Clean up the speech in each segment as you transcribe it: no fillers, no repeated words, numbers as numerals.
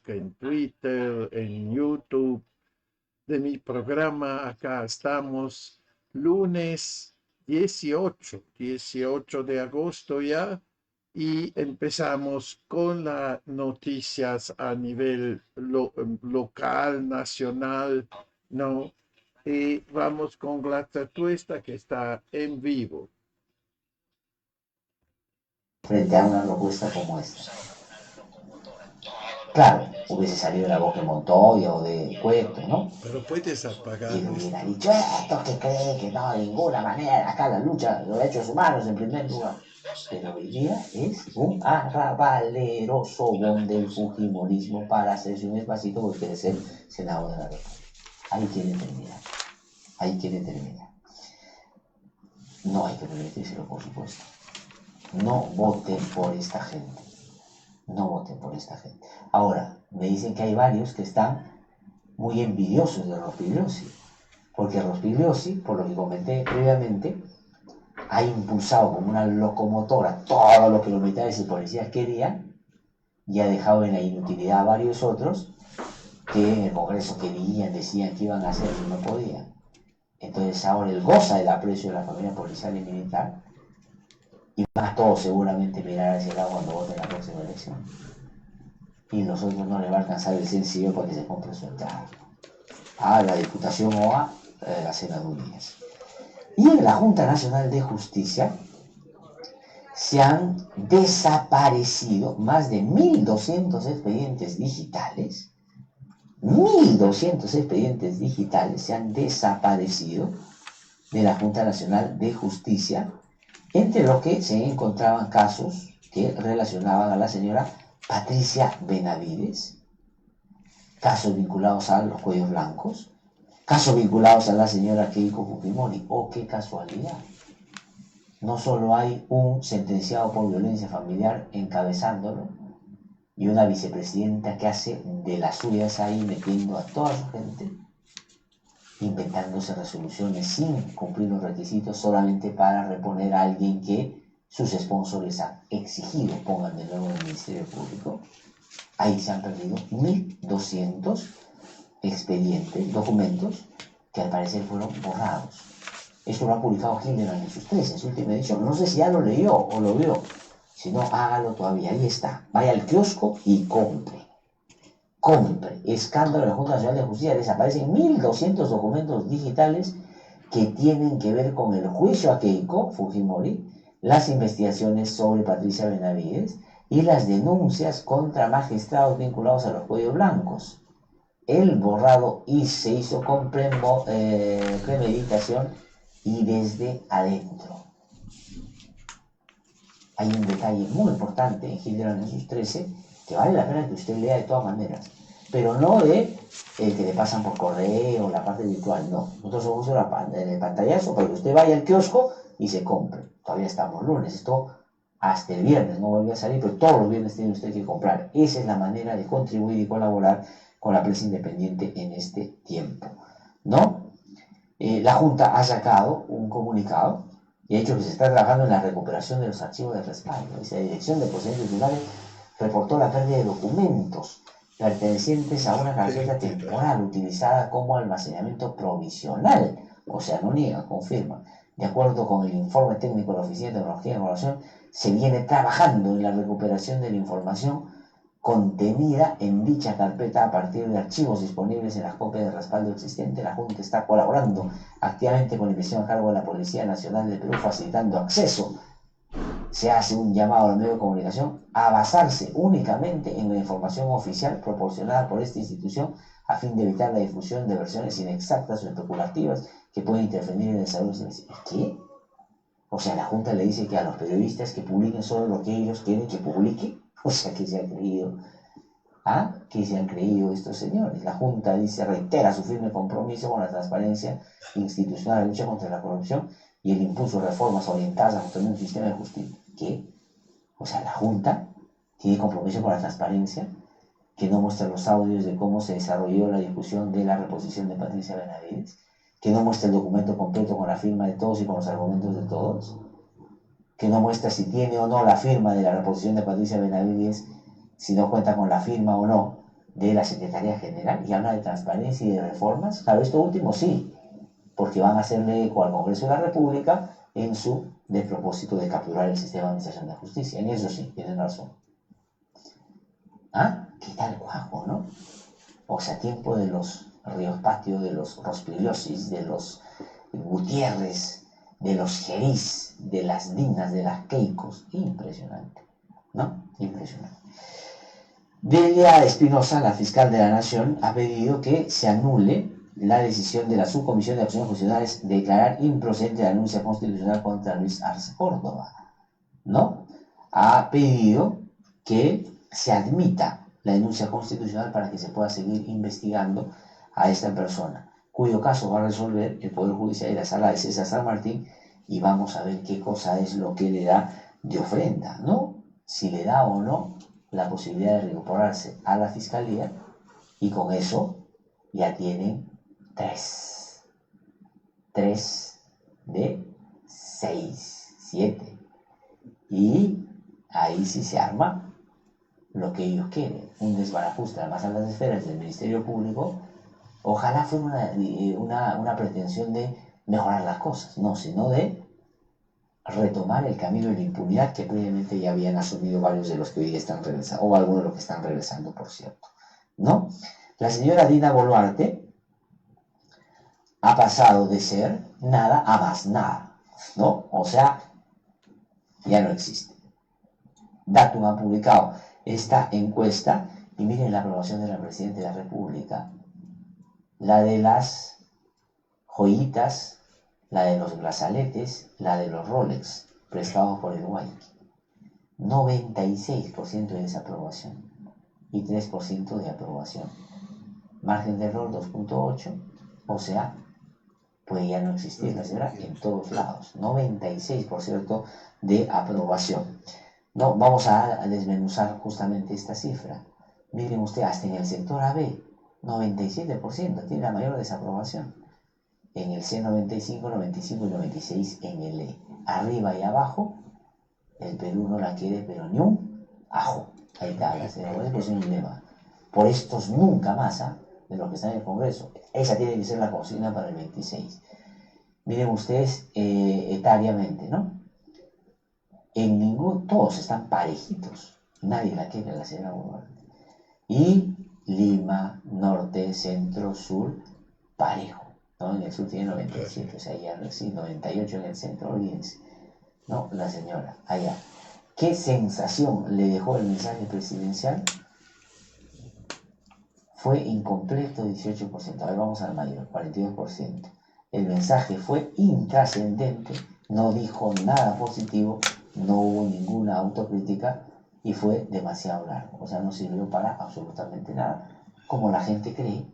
En Twitter, en YouTube, de mi programa. Acá estamos, lunes 18 de agosto ya, y empezamos con las noticias a nivel local, nacional, ¿no? Y vamos con la Tuesta, que está en vivo. Frente a una propuesta como esta. Claro, hubiese salido de la boca de Montoya o de Cueto, ¿no? Pero puedes apagar Y le esto. hubiera dicho, esto que cree que no, de ninguna manera, acá la lucha de los derechos humanos en primer lugar. Pero hoy día es un arrabaleroso bon del fujimorismo para hacerse un espacito porque quiere ser senador de la República. Ahí quiere terminar. Ahí quiere terminar. No hay que permitírselo, por supuesto. No voten por esta gente. No voten por esta gente. Ahora, me dicen que hay varios que están muy envidiosos de Rospigliosi, porque Rospigliosi, por lo que comenté previamente, ha impulsado como una locomotora todo lo que los militares y policías querían y ha dejado en la inutilidad a varios otros que en el Congreso querían, decían que iban a hacer y no podían. Entonces ahora él goza del aprecio de la familia policial y militar y van a todos seguramente mirar hacia el lado cuando voten la próxima elección. Y los otros no le va a alcanzar el sencillo para que se compre su entrada a la Diputación o a las senadurías. Y en la Junta Nacional de Justicia se han desaparecido más de 1.200 expedientes digitales. 1.200 expedientes digitales se han desaparecido de la Junta Nacional de Justicia, entre los que se encontraban casos que relacionaban a la señora Patricia Benavides, casos vinculados a los cuellos blancos, casos vinculados a la señora Keiko Fujimori. ¡Oh, qué casualidad! No solo hay un sentenciado por violencia familiar encabezándolo y una vicepresidenta que hace de las suyas ahí metiendo a toda su gente, inventándose resoluciones sin cumplir los requisitos solamente para reponer a alguien que sus sponsors les han exigido pongan de nuevo en el Ministerio Público. Ahí se han perdido 1.200 expedientes, documentos que al parecer fueron borrados. Esto lo ha publicado Hildebrand en sus 13, en su última edición. No sé si ya lo leyó o lo vio. Si no, hágalo todavía. Ahí está. Vaya al kiosco y compre. Compre. Escándalo de la Junta Nacional de Justicia. Desaparecen 1.200 documentos digitales que tienen que ver con el juicio a Keiko Fujimori, las investigaciones sobre Patricia Benavides y las denuncias contra magistrados vinculados a los cuellos blancos. El borrado y se hizo con premeditación y desde adentro. Hay un detalle muy importante en Hildebrand en sus 13 que vale la pena que usted lea de todas maneras, pero no de que le pasan por correo, la parte virtual, no. Nosotros somos el pantallazo para que usted vaya al kiosco y se compre. Todavía estamos lunes, esto hasta el viernes no vuelve a salir, pero todos los viernes tiene usted que comprar. Esa es la manera de contribuir y colaborar con la prensa independiente en este tiempo, ¿no? La Junta ha sacado un comunicado y ha dicho que se está trabajando en la recuperación de los archivos de respaldo. La Dirección de Procedimientos Tribunales reportó la pérdida de documentos pertenecientes a una carpeta temporal utilizada como almacenamiento provisional. O sea, no niega, confirma. De acuerdo con el informe técnico de la Oficina de Tecnología y Evaluación, se viene trabajando en la recuperación de la información contenida en dicha carpeta a partir de archivos disponibles en las copias de respaldo existente. La Junta está colaborando activamente con la investigación a cargo de la Policía Nacional de Perú, facilitando acceso. Se hace un llamado a los medios de comunicación a basarse únicamente en la información oficial proporcionada por esta institución a fin de evitar la difusión de versiones inexactas o especulativas que pueden interferir en el desarrollo de la... ¿Qué? O sea, la Junta le dice que a los periodistas que publiquen solo lo que ellos quieren que publiquen. O sea, que se ha creído ¿Qué se han creído estos señores? La Junta dice, reitera su firme compromiso con la transparencia institucional, la lucha contra la corrupción y el impulso de reformas orientadas a construir un sistema de justicia. ¿Qué? O sea, la Junta tiene compromiso con la transparencia, que no muestra los audios de cómo se desarrolló la discusión de la reposición de Patricia Benavides, que no muestra el documento completo con la firma de todos y con los argumentos de todos, que no muestra si tiene o no la firma de la reposición de Patricia Benavides, si no cuenta con la firma o no de la Secretaría General, y habla de transparencia y de reformas. Claro, esto último sí, porque van a hacerle eco al Congreso de la República en su propósito de capturar el sistema de administración de justicia. En eso sí, tienen razón. ¿Qué tal cuajo, no? O sea, tiempo de los Ríos Patio, de los Rospigliosis, de los Gutiérrez, de los Gerís, de las Dinas, de las Keikos. Impresionante, ¿no? Impresionante. Delia Espinosa, la fiscal de la Nación, ha pedido que se anule la decisión de la Subcomisión de Acciones Constitucionales de declarar improcedente la denuncia constitucional contra Luis Arce Córdoba, ¿no? Ha pedido que se admita la denuncia constitucional para que se pueda seguir investigando a esta persona, cuyo caso va a resolver el Poder Judicial y la Sala de César San Martín, y vamos a ver qué cosa es lo que le da de ofrenda, ¿no? Si le da o no la posibilidad de reincorporarse a la Fiscalía, y con eso ya tienen 3 de 6, 7, y ahí sí se arma lo que ellos quieren, un desbarajuste a las más altas esferas del Ministerio Público. Ojalá fuera una pretensión de mejorar las cosas, no, sino de retomar el camino de la impunidad que previamente ya habían asumido varios de los que hoy están regresando, o algunos de los que están regresando, por cierto, ¿no? La señora Dina Boluarte ha pasado de ser nada a más nada, ¿no? O sea, ya no existe. Datum ha publicado esta encuesta y miren la aprobación de la Presidenta de la República, la de las joyitas, la de los brazaletes, la de los Rolex prestados por el Guayqui. 96% de desaprobación y 3% de aprobación. Margen de error 2.8, o sea, puede ya no existir la señora en todos lados. 96% de aprobación. No, vamos a desmenuzar justamente esta cifra. Miren ustedes, hasta en el sector AB, 97% tiene la mayor desaprobación. En el C 95, 95 y 96 en el E. Arriba y abajo, el Perú no la quiere, pero ni un ajo. Ahí está, la señora, es un dilema. Por estos nunca más, de los que están en el Congreso. Esa tiene que ser la consigna para el 26. Miren ustedes etariamente, ¿no? Todos están parejitos. Nadie la quiere, la señora Boluarte. Y Lima, Norte, Centro, Sur, parejo, ¿no? En el sur tiene 97, o sea, ya sí, 98 en el centro, olvídense, ¿no? La señora, allá. ¿Qué sensación le dejó el mensaje presidencial? Fue incompleto, 18%. A ver, vamos al mayor, 42%. El mensaje fue intrascendente, no dijo nada positivo, no hubo ninguna autocrítica y fue demasiado largo. O sea, no sirvió para absolutamente nada, como la gente cree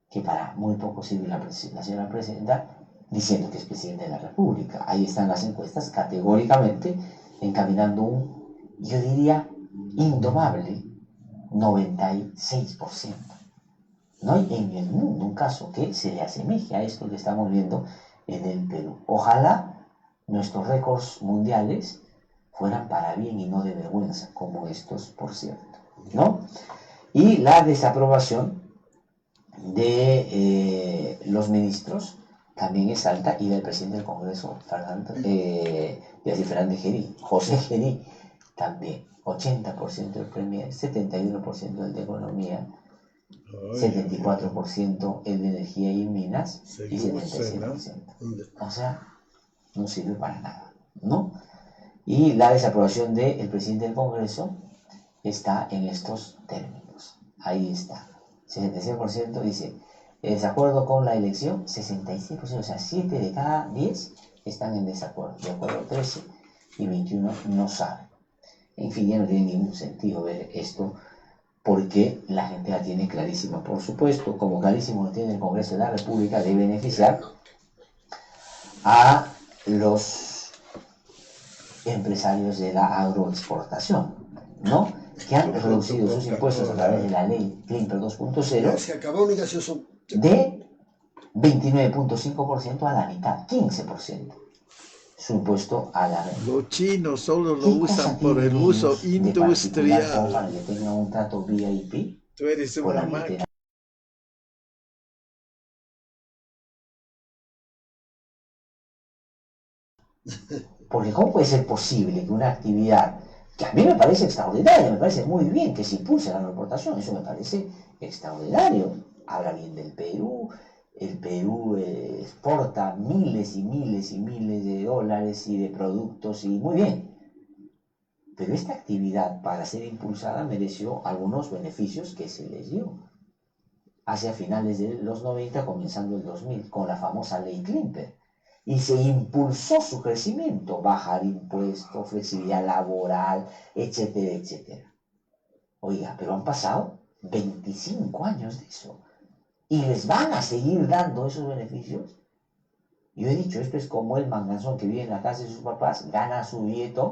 que para muy poco sirve la señora presidenta diciendo que es presidenta de la República. Ahí están las encuestas categóricamente encaminando yo diría, indomable 96%. No hay en el mundo un caso que se le asemeje a esto que estamos viendo en el Perú. Ojalá nuestros récords mundiales fueran para bien y no de vergüenza, como estos, por cierto, ¿no? Y la desaprobación de los ministros también es alta, y del presidente del Congreso, Fernández Gerí, José Gerí, también. 80% del Premier, 71% el de Economía, 74% el de Energía y Minas y 76%. O sea, no sirve para nada, ¿no? Y la desaprobación del presidente del Congreso está en estos términos. Ahí está. 66% dice desacuerdo con la elección, 66%, o sea, 7 de cada 10 están en desacuerdo. De acuerdo, 13 y 21 no saben. En fin, ya no tiene ningún sentido ver esto, porque la gente la tiene clarísima. Por supuesto, como clarísimo lo tiene el Congreso de la República, de beneficiar a los empresarios de la agroexportación, ¿no? Que han reducido sus impuestos a través de la ley Klimper 2.0 de 29.5% a la mitad, 15%. Su impuesto a la renta. Los chinos solo lo ¿Qué usan cosa por el tienen uso ellos de particular como para industrial. que tengan un trato VIP Tú eres con la una billetera? máquina. Porque ¿cómo puede ser posible que una actividad que a mí me parece extraordinaria, me parece muy bien que se impulse la agroexportación, eso me parece extraordinario, habla bien del Perú, el Perú exporta miles y miles y miles de dólares y de productos y muy bien, pero esta actividad para ser impulsada mereció algunos beneficios que se les dio hacia finales de los 90, comenzando el 2000, con la famosa ley Klimper. Y se impulsó su crecimiento, bajar impuestos, flexibilidad laboral, etcétera, etcétera. Oiga, pero han pasado 25 años de eso. ¿Y les van a seguir dando esos beneficios? Yo he dicho, esto es como el manganzón que vive en la casa de sus papás, gana su billete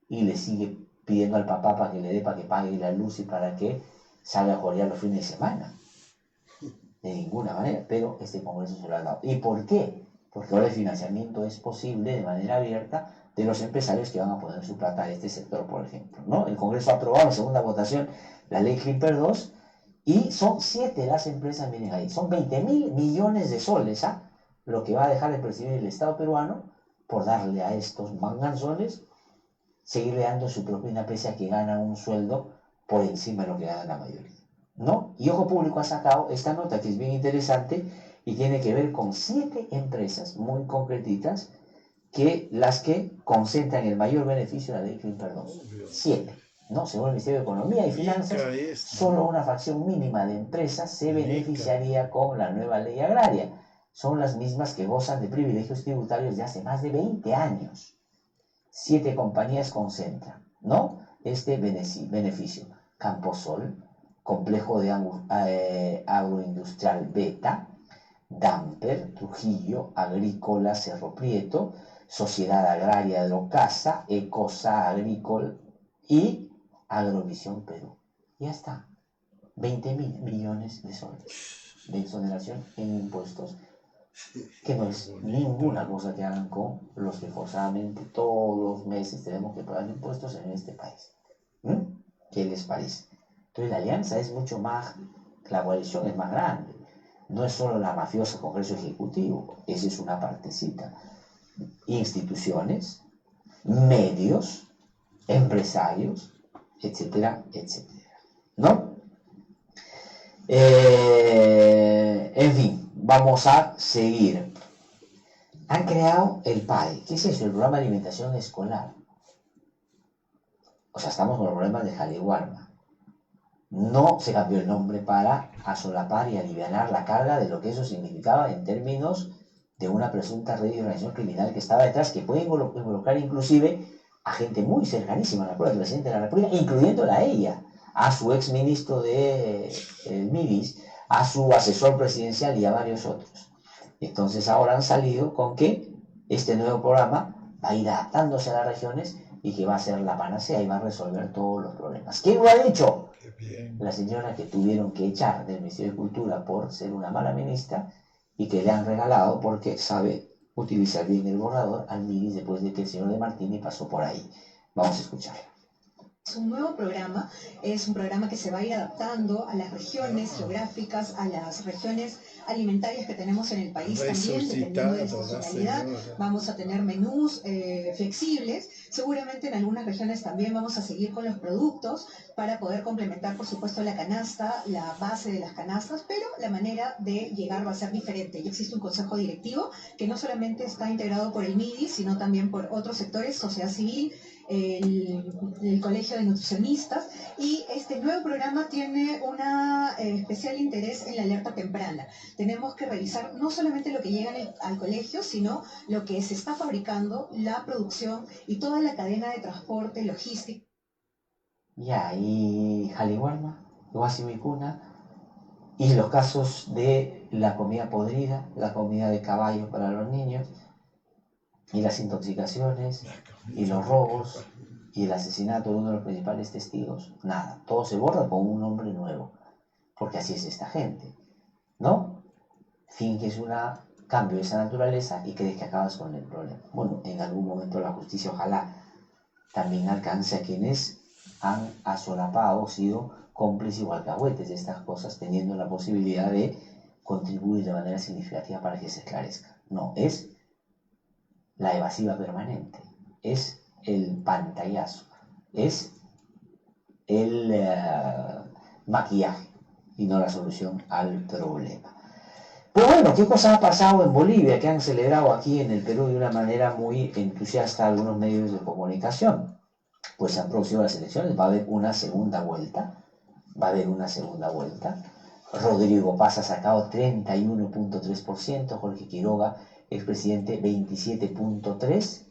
y le sigue pidiendo al papá para que le dé, para que pague la luz y para que salga a jorear los fines de semana. De ninguna manera, pero este Congreso se lo ha dado. ¿Y por qué? Porque ahora el financiamiento es posible de manera abierta de los empresarios que van a poner su plata a este sector, por ejemplo, ¿no? El Congreso ha aprobado en segunda votación la ley Klimper 2 y son 7 las empresas, miren ahí, son 20.000 millones de soles, ¿ah? Lo que va a dejar de percibir el Estado peruano por darle a estos manganzones, seguirle dando su propina pese a que ganan un sueldo por encima de lo que gana la mayoría, ¿no? Y Ojo Público ha sacado esta nota que es bien interesante y tiene que ver con 7 empresas muy concretitas que las que concentran el mayor beneficio de la ley Klimper 2. 7, ¿no? Según el Ministerio de Economía y Finanzas, solo una fracción mínima de empresas se beneficiaría con la nueva ley agraria. Son las mismas que gozan de privilegios tributarios de hace más de 20 años. 7 compañías concentran, ¿no? Este beneficio. Camposol, Complejo de Agroindustrial Beta, Damper, Trujillo, Agrícola, Cerro Prieto, Sociedad Agraria de Locasa, Ecosa Agrícola y Agrovisión Perú. Ya está. 20.000 millones de soles de exoneración en impuestos, que no es ninguna cosa que hagan con los que forzadamente todos los meses tenemos que pagar impuestos en este país. ¿Qué les parece? Entonces la alianza es mucho más, la coalición es más grande. No es solo la mafiosa Congreso Ejecutivo, esa es una partecita. Instituciones, medios, empresarios, etcétera, etcétera. ¿No? En fin, vamos a seguir. Han creado el PAE. ¿Qué es eso? El Programa de Alimentación Escolar. O sea, estamos con los problemas de Jaliguarma. No se cambió el nombre para asolapar y alivianar la carga de lo que eso significaba en términos de una presunta red de organización criminal que estaba detrás, que puede involucrar inclusive a gente muy cercanísima a la prueba del presidente de la República, incluyéndola a ella, a su ex ministro de Midis, a su asesor presidencial y a varios otros. Entonces ahora han salido con que este nuevo programa va a ir adaptándose a las regiones y que va a ser la panacea y va a resolver todos los problemas. ¿Quién lo ha dicho? La señora que tuvieron que echar del Ministerio de Cultura por ser una mala ministra y que le han regalado porque sabe utilizar bien el borrador al MIDIS después de que el señor de Martini pasó por ahí. Vamos a escucharla. Es un nuevo programa, es un programa que se va a ir adaptando a las regiones geográficas, a las regiones alimentarias que tenemos en el país también, dependiendo de su estacionalidad. Vamos a tener menús flexibles, seguramente en algunas regiones también vamos a seguir con los productos para poder complementar, por supuesto, la canasta, la base de las canastas, pero la manera de llegar va a ser diferente. Ya existe un consejo directivo que no solamente está integrado por el MIDI, sino también por otros sectores, sociedad civil, el Colegio de Nutricionistas, y este nuevo programa tiene un especial interés en la alerta temprana. Tenemos que revisar no solamente lo que llega al colegio, sino lo que se está fabricando, la producción y toda la cadena de transporte, logística. Ya, ¿y Jaliguarma? Guasimicuna, y los casos de la comida podrida, la comida de caballo para los niños, y las intoxicaciones, y los robos, y el asesinato de uno de los principales testigos. Nada, todo se borra con un nombre nuevo, porque así es esta gente, ¿no? Finges un cambio de esa naturaleza y crees que acabas con el problema. Bueno, en algún momento la justicia ojalá también alcance a quienes han asolapado o sido cómplices o alcahuetes de estas cosas, teniendo la posibilidad de contribuir de manera significativa para que se esclarezca. No, es la evasiva permanente, es el pantallazo, es el maquillaje y no la solución al problema. Pues bueno, ¿qué cosa ha pasado en Bolivia que han celebrado aquí en el Perú de una manera muy entusiasta algunos medios de comunicación? Pues se han producido las elecciones, va a haber una segunda vuelta, Rodrigo Paz ha sacado 31.3%, Jorge Quiroga, expresidente, 27.3%,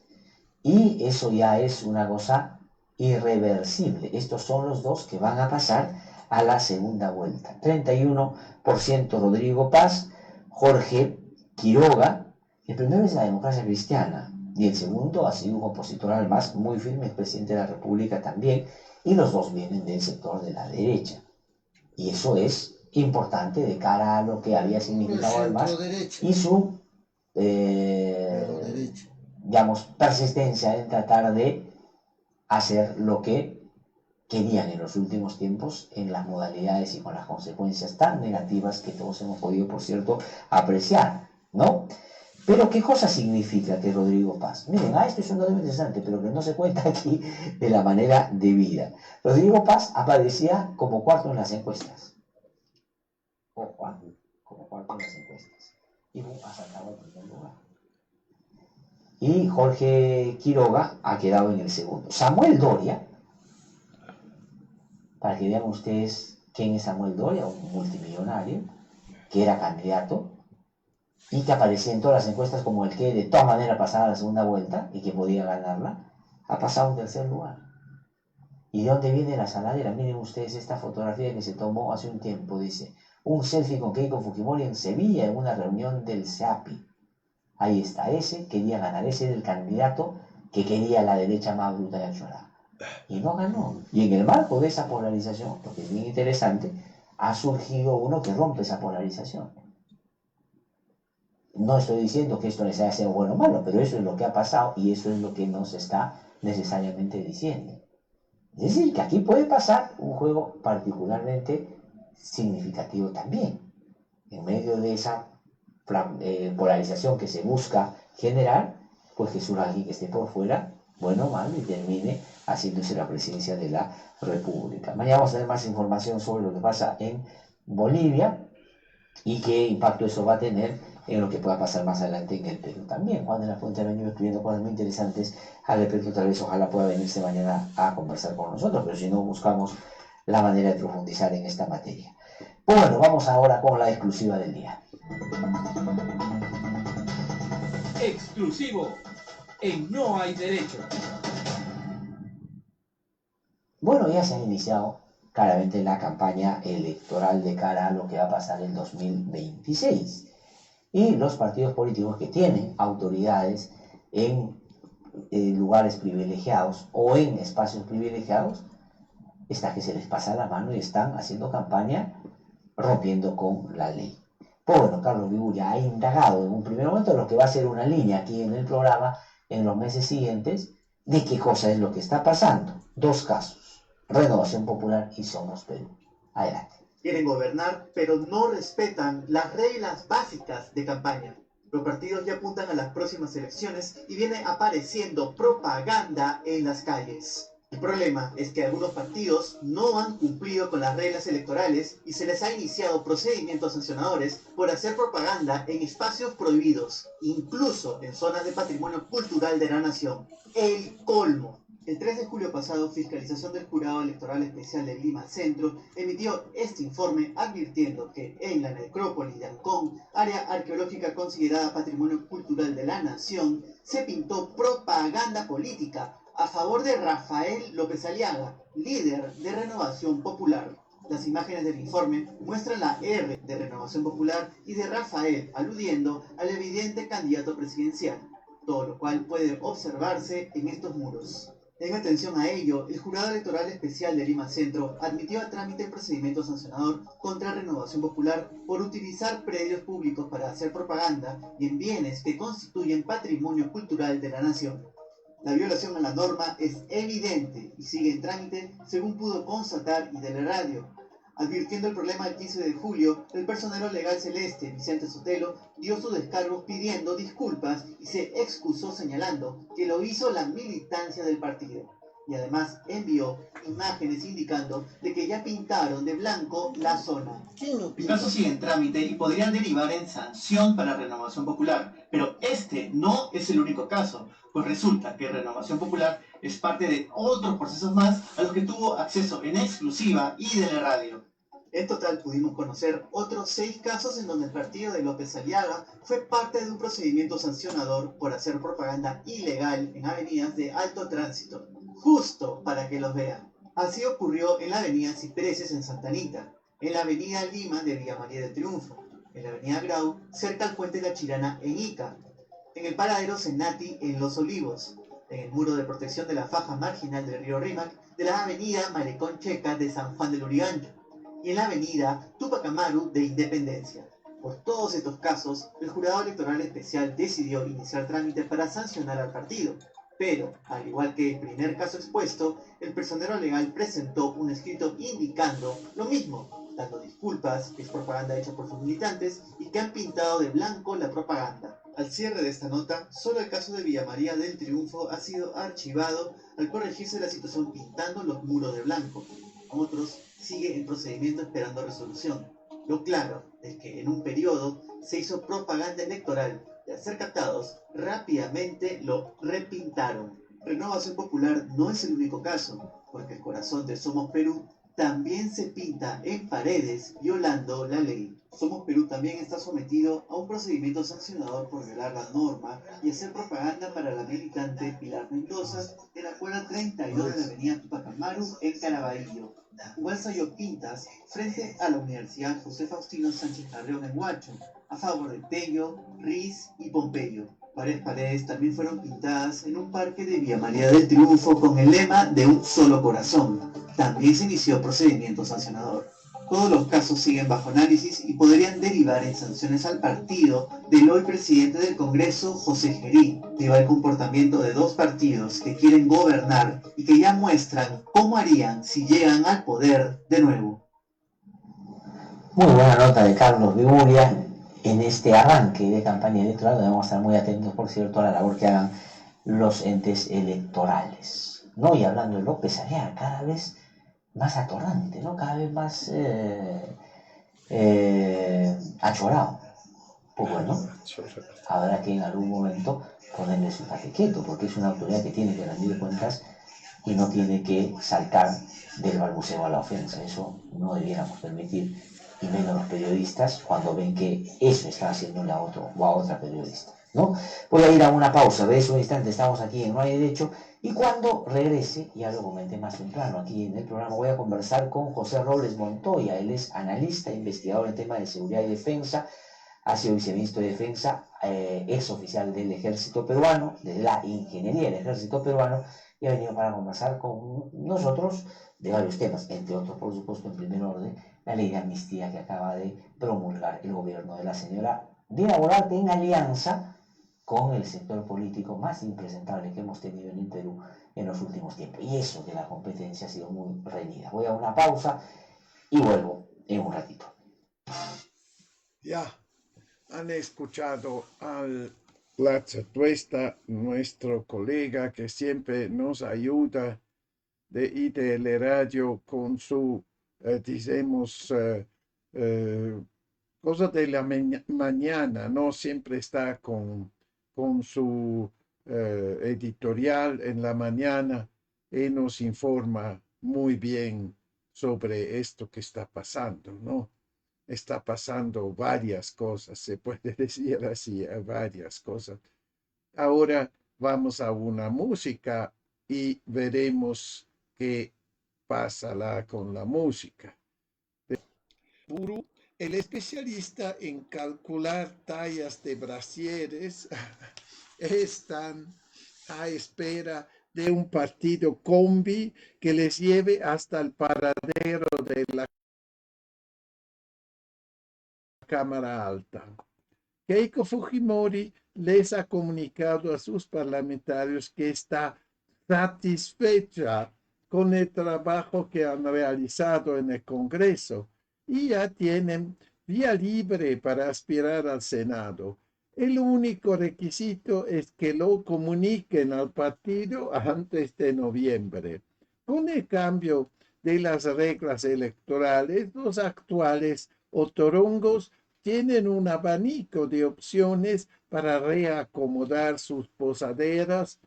y eso ya es una cosa irreversible. Estos son los dos que van a pasar a la segunda vuelta. 31% Rodrigo Paz, Jorge Quiroga. El primero es la democracia cristiana y el segundo ha sido un opositor al MAS muy firme, el presidente de la República también, y los dos vienen del sector de la derecha. Y eso es importante de cara a lo que había significado el MAS y su digamos, persistencia en tratar de hacer lo que querían en los últimos tiempos en las modalidades y con las consecuencias tan negativas que todos hemos podido, por cierto, apreciar, ¿no? Pero ¿qué cosa significa que Rodrigo Paz? Miren, esto es un dato interesante, pero que no se cuenta aquí de la manera debida. Rodrigo Paz aparecía como cuarto en las encuestas. Como cuarto en las encuestas. Y ha sacado el primer lugar. Y Jorge Quiroga ha quedado en el segundo. Samuel Doria, para que vean ustedes quién es Samuel Doria, un multimillonario, que era candidato y que aparecía en todas las encuestas como el que de todas maneras pasaba a la segunda vuelta y que podía ganarla, ha pasado en tercer lugar. ¿Y de dónde viene la saladera? Miren ustedes esta fotografía que se tomó hace un tiempo, dice, un selfie con Keiko Fujimori en Sevilla en una reunión del SEAPI. Ahí está, ese quería ganar, ese era el candidato que quería la derecha más bruta y achorada. Y no ganó. Y en el marco de esa polarización, lo que es bien interesante, ha surgido uno que rompe esa polarización. No estoy diciendo que esto sea bueno o malo, pero eso es lo que ha pasado y eso es lo que nos está necesariamente diciendo. Es decir, que aquí puede pasar un juego particularmente significativo también. En medio de esa polarización que se busca generar, pues que surja alguien que esté por fuera, bueno o mal, y termine haciéndose la presidencia de la República. Mañana vamos a tener más información sobre lo que pasa en Bolivia y qué impacto eso va a tener en lo que pueda pasar más adelante en el Perú. También Juan de la Fuente ha venido escribiendo cosas muy interesantes al respecto, tal vez ojalá pueda venirse mañana a conversar con nosotros, pero si no, buscamos la manera de profundizar en esta materia. Bueno, vamos ahora con la exclusiva del día. Exclusivo en No Hay Derecho. Bueno, ya se ha iniciado claramente la campaña electoral de cara a lo que va a pasar en 2026. Y los partidos políticos que tienen autoridades en lugares privilegiados o en espacios privilegiados, está que se les pasa la mano y están haciendo campaña rompiendo con la ley. Pues bueno, Carlos Vigulla ha indagado en un primer momento lo que va a ser una línea aquí en el programa en los meses siguientes de qué cosa es lo que está pasando. Dos casos, Renovación Popular y Somos Perú. Adelante. Quieren gobernar, pero no respetan las reglas básicas de campaña. Los partidos ya apuntan a las próximas elecciones y viene apareciendo propaganda en las calles. El problema es que algunos partidos no han cumplido con las reglas electorales y se les ha iniciado procedimientos sancionadores por hacer propaganda en espacios prohibidos, incluso en zonas de patrimonio cultural de la nación. El colmo. El 3 de julio pasado, Fiscalización del Jurado Electoral Especial de Lima Centro emitió este informe advirtiendo que en la necrópolis de Ancón, área arqueológica considerada Patrimonio Cultural de la Nación, se pintó propaganda política a favor de Rafael López Aliaga, líder de Renovación Popular. Las imágenes del informe muestran la R de Renovación Popular y de Rafael aludiendo al evidente candidato presidencial, todo lo cual puede observarse en estos muros. En atención a ello, el Jurado Electoral Especial de Lima Centro admitió a trámite el procedimiento sancionador contra Renovación Popular por utilizar predios públicos para hacer propaganda y en bienes que constituyen patrimonio cultural de la nación. La violación a la norma es evidente y sigue en trámite según pudo constatar Ideleradio. Advirtiendo el problema el 15 de julio, el personero legal celeste, Vicente Sotelo, dio su descargo pidiendo disculpas y se excusó señalando que lo hizo la militancia del partido. Y además envió imágenes indicando de que ya pintaron de blanco la zona. El caso sigue en trámite y podrían derivar en sanción para Renovación Popular, pero este no es el único caso, pues resulta que Renovación Popular es parte de otros procesos más a los que tuvo acceso en exclusiva Ideleradio. En total pudimos conocer otros 6 casos en donde el partido de López Aliaga fue parte de un procedimiento sancionador por hacer propaganda ilegal en avenidas de alto tránsito, justo para que los vean. Así ocurrió en la avenida Cipreses en Santa Anita, en la avenida Lima de Villa María del Triunfo, en la avenida Grau cerca al puente La Chirana en Ica, en el paradero Senati en Los Olivos, en el muro de protección de la faja marginal del río Rímac de la avenida Malecón Checa de San Juan del Urigancho y en la avenida Tupac Amaru de Independencia. Por todos estos casos, el Jurado Electoral Especial decidió iniciar trámite para sancionar al partido, pero, al igual que el primer caso expuesto, el personero legal presentó un escrito indicando lo mismo, dando disculpas, que es propaganda hecha por sus militantes y que han pintado de blanco la propaganda. Al cierre de esta nota, solo el caso de Villa María del Triunfo ha sido archivado al corregirse la situación pintando los muros de blanco. Otros sigue en procedimiento esperando resolución. Lo claro es que en un periodo se hizo propaganda electoral y al ser captados rápidamente lo repintaron. Renovación Popular no es el único caso, porque el corazón de Somos Perú también se pinta en paredes violando la ley. Somos Perú también está sometido a un procedimiento sancionador por violar la norma y hacer propaganda para la militante Pilar Mendoza en la cuadra 32 de la avenida Tupac Amaru en Caraballo. Igual salió pintas frente a la Universidad José Faustino Sánchez Carrión en Huacho, a favor de Tello, Riz y Pompeyo. Varias paredes también fueron pintadas en un parque de Villa María del Triunfo con el lema de un solo corazón. También se inició procedimiento sancionador. Todos los casos siguen bajo análisis y podrían derivar en sanciones al partido del hoy presidente del Congreso, José Gerí, debido al comportamiento de 2 partidos que quieren gobernar y que ya muestran cómo harían si llegan al poder de nuevo. Muy buena nota de Carlos Viguria en este arranque de campaña electoral. Debemos estar muy atentos, por cierto, a la labor que hagan los entes electorales, ¿no? Y hablando de López Aliaga, cada vez más atorrante, ¿no? Cada vez más achorado. Pues bueno, habrá que en algún momento ponerle su jaque quieto, porque es una autoridad que tiene que rendir cuentas y no tiene que saltar del balbuceo a la ofensa. Eso no debiéramos permitir, y menos los periodistas cuando ven que eso está haciéndole a otro o a otra periodista, ¿no? Voy a ir a una pausa, de un instante, estamos aquí en No Hay Derecho, y cuando regrese, ya lo comenté más temprano aquí en el programa, voy a conversar con José Robles Montoya. Él es analista, investigador en temas de seguridad y defensa, ha sido viceministro de Defensa, ex oficial del Ejército Peruano, de la Ingeniería del Ejército Peruano, y ha venido para conversar con nosotros de varios temas, entre otros, por supuesto, en primer orden, la ley de amnistía que acaba de promulgar el gobierno de la señora Dina Boluarte en alianza con el sector político más impresentable que hemos tenido en el Perú en los últimos tiempos. Y eso que la competencia ha sido muy reñida. Voy a una pausa y vuelvo en un ratito. Ya han escuchado al Platzatuesta, nuestro colega que siempre nos ayuda de Ideleradio con su, cosa de la mañana, ¿no? Siempre está con su editorial en la mañana y nos informa muy bien sobre esto que está pasando, ¿no? Está pasando varias cosas, se puede decir así, varias cosas. Ahora vamos a una música y veremos qué pasará con la música. Puru, el especialista en calcular tallas de brasieres, están a espera de un partido combi que les lleve hasta el paradero de la Cámara Alta. Keiko Fujimori les ha comunicado a sus parlamentarios que está satisfecha con el trabajo que han realizado en el Congreso y ya tienen vía libre para aspirar al Senado. El único requisito es que lo comuniquen al partido antes de noviembre. Con el cambio de las reglas electorales, los actuales otorongos tienen un abanico de opciones para reacomodar sus posaderas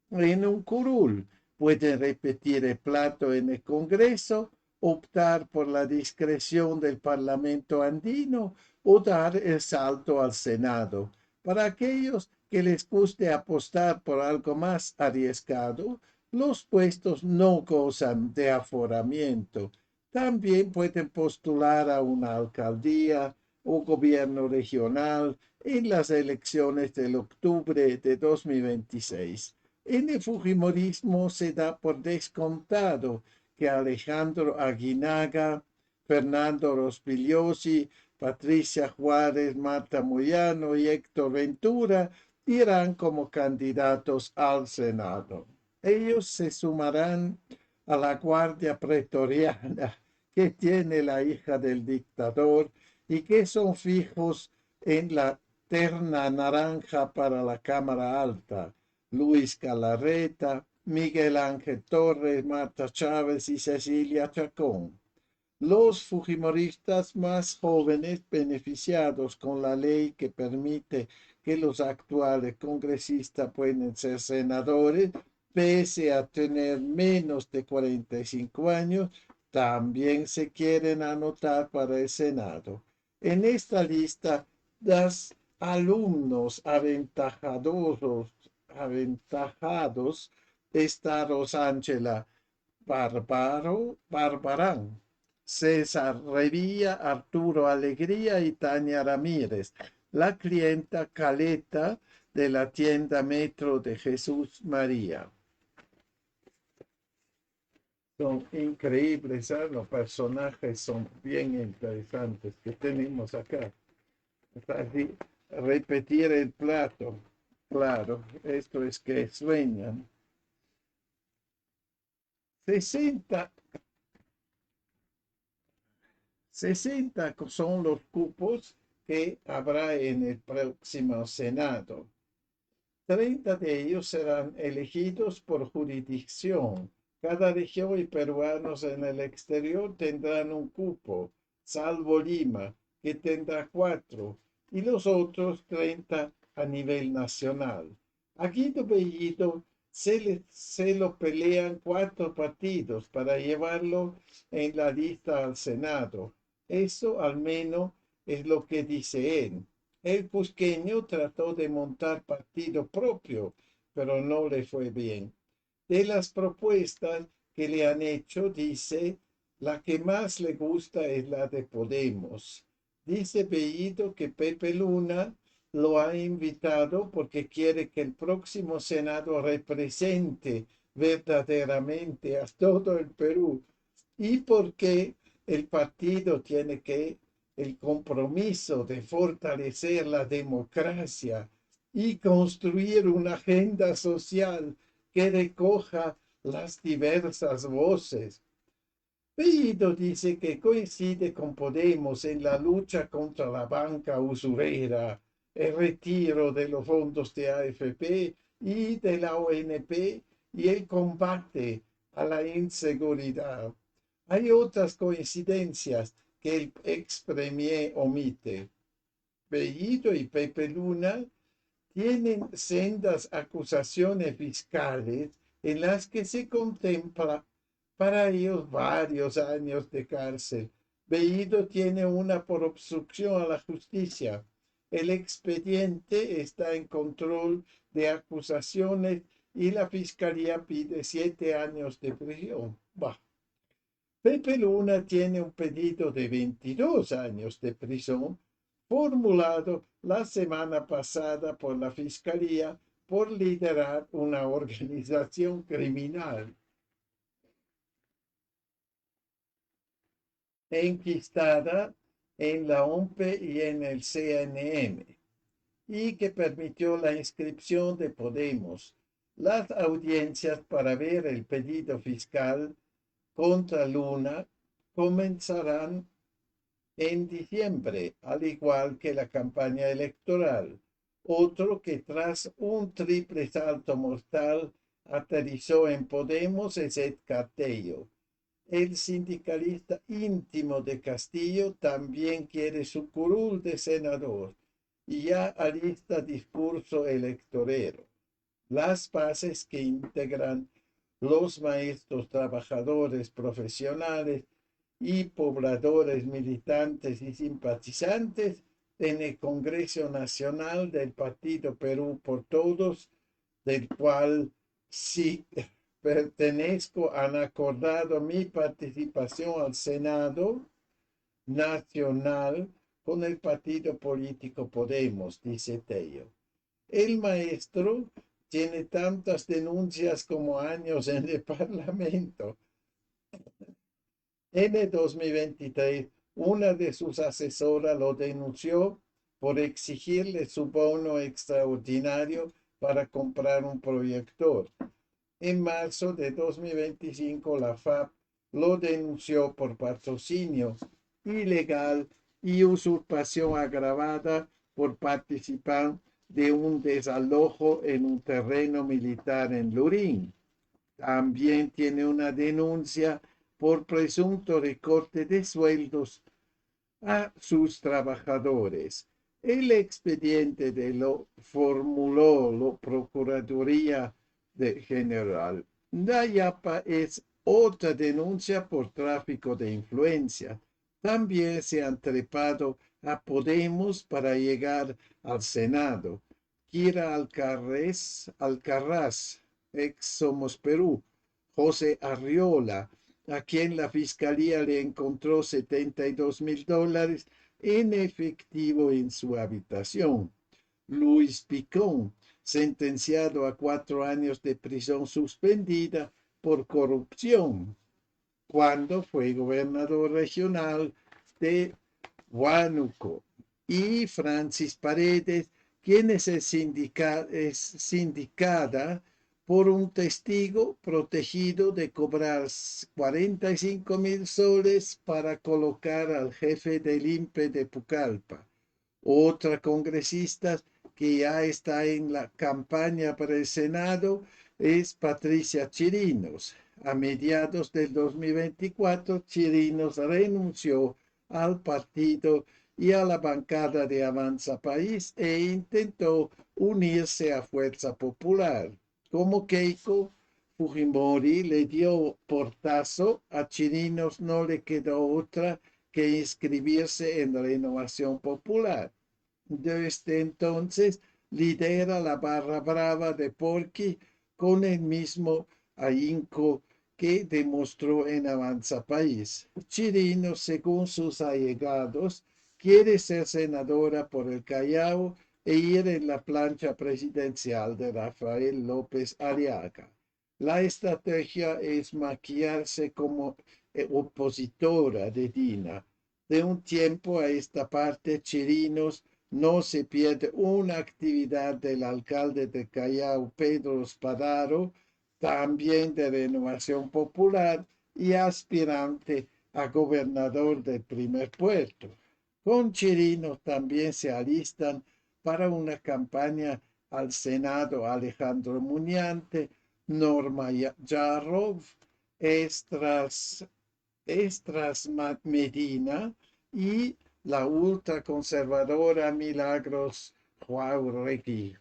en un curul. Pueden repetir el plato en el Congreso, optar por la discreción del Parlamento andino o dar el salto al Senado. Para aquellos que les guste apostar por algo más arriesgado, los puestos no gozan de aforamiento. También pueden postular a una alcaldía o gobierno regional en las elecciones del octubre de 2026. En el fujimorismo se da por descontado que Alejandro Aguinaga, Fernando Rospigliosi, Patricia Juárez, Marta Moyano y Héctor Ventura irán como candidatos al Senado. Ellos se sumarán a la guardia pretoriana que tiene la hija del dictador y que son fijos en la terna naranja para la Cámara Alta. Luis Galarreta, Miguel Ángel Torres, Marta Chávez y Cecilia Chacón. Los fujimoristas más jóvenes beneficiados con la ley que permite que los actuales congresistas pueden ser senadores, pese a tener menos de 45 años, también se quieren anotar para el Senado. En esta lista, los alumnos aventajados está Rosángela Barbarán, César Revilla, Arturo Alegría y Tania Ramírez, la clienta Caleta de la tienda Metro de Jesús María. Son increíbles, ¿eh? Los personajes son bien interesantes que tenemos acá. Así, repetir el plato, claro, esto es que sueñan. 60 son los cupos que habrá en el próximo Senado. 30 de ellos serán elegidos por jurisdicción. Cada región y peruanos en el exterior tendrán un cupo, salvo Lima, que tendrá 4, y los otros 30 a nivel nacional. A Guido Bellido se lo pelean 4 partidos para llevarlo en la lista al Senado. Eso al menos es lo que dice él. El cusqueño trató de montar partido propio, pero no le fue bien. De las propuestas que le han hecho, dice, la que más le gusta es la de Podemos. Dice Bellido que Pepe Luna lo ha invitado porque quiere que el próximo Senado represente verdaderamente a todo el Perú y porque el partido tiene el compromiso de fortalecer la democracia y construir una agenda social que recoja las diversas voces. Bellido dice que coincide con Podemos en la lucha contra la banca usurera, el retiro de los fondos de AFP y de la ONP y el combate a la inseguridad. Hay otras coincidencias que el ex premier omite. Bellido y Pepe Luna tienen sendas acusaciones fiscales en las que se contempla para ellos varios años de cárcel. Bellido tiene una por obstrucción a la justicia. El expediente está en control de acusaciones y la fiscalía pide 7 años de prisión. Bah. Pepe Luna tiene un pedido de 22 años de prisión formulado la semana pasada por la Fiscalía por liderar una organización criminal enquistada en la OMPE y en el CNM, y que permitió la inscripción de Podemos. Las audiencias para ver el pedido fiscal contra Luna comenzarán en diciembre, al igual que la campaña electoral. Otro que tras un triple salto mortal aterrizó en Podemos es Ed Castillo. El sindicalista íntimo de Castillo también quiere su curul de senador y ya alista discurso electorero. Las bases que integran los maestros trabajadores profesionales y pobladores militantes y simpatizantes en el Congreso Nacional del Partido Perú por Todos, del cual sí pertenezco, han acordado mi participación al Senado Nacional con el partido político Podemos, dice Tello. El maestro tiene tantas denuncias como años en el Parlamento. En el 2023, una de sus asesoras lo denunció por exigirle su bono extraordinario para comprar un proyector. En marzo de 2025, la FAP lo denunció por patrocinio ilegal y usurpación agravada por participar de un desalojo en un terreno militar en Lurín. También tiene una denuncia por presunto recorte de sueldos a sus trabajadores. El expediente lo formuló la Procuraduría General. Dayapa es otra denuncia por tráfico de influencia. También se han trepado a Podemos para llegar al Senado. Kira Alcaraz, ex Somos Perú, José Arriola, a quien la Fiscalía le encontró $72,000 en efectivo en su habitación. Luis Picón, sentenciado a 4 años de prisión suspendida por corrupción, cuando fue gobernador regional de Huánuco. Y Francis Paredes, quien es sindicada por un testigo protegido de cobrar 45,000 soles para colocar al jefe del INPE de Pucallpa. Otra congresista que ya está en la campaña para el Senado es Patricia Chirinos. A mediados del 2024, Chirinos renunció al partido y a la bancada de Avanza País e intentó unirse a Fuerza Popular. Como Keiko Fujimori le dio portazo, a Chirinos no le quedó otra que inscribirse en Renovación Popular. Desde entonces lidera la barra brava de Porqui con el mismo ahínco que demostró en Avanza País. Chirinos, según sus allegados, quiere ser senadora por el Callao e ir en la plancha presidencial de Rafael López Aliaga. La estrategia es maquillarse como opositora de Dina. De un tiempo a esta parte, Chirinos no se pierde una actividad del alcalde de Callao, Pedro Spadaro, también de Renovación Popular y aspirante a gobernador del Primer Puerto. Con Chirinos también se alistan para una campaña al Senado Alejandro Muñante, Norma Yarrov, Estras Medina y la ultraconservadora Milagros Jauregui.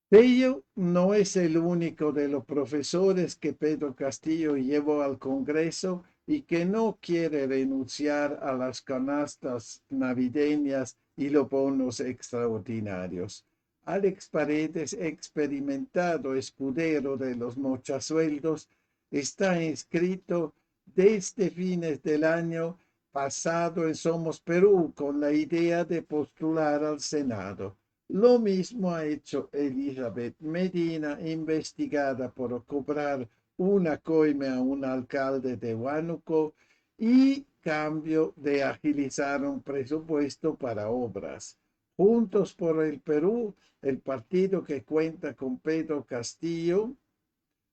Tello no es el único de los profesores que Pedro Castillo llevó al Congreso y que no quiere renunciar a las canastas navideñas y los bonos extraordinarios. Alex Paredes, experimentado escudero de los mochasueldos, está inscrito desde fines del año pasado en Somos Perú con la idea de postular al Senado. Lo mismo ha hecho Elizabeth Medina, investigada por cobrar una coima a un alcalde de Huánuco y cambio de agilizar un presupuesto para obras. Juntos por el Perú, el partido que cuenta con Pedro Castillo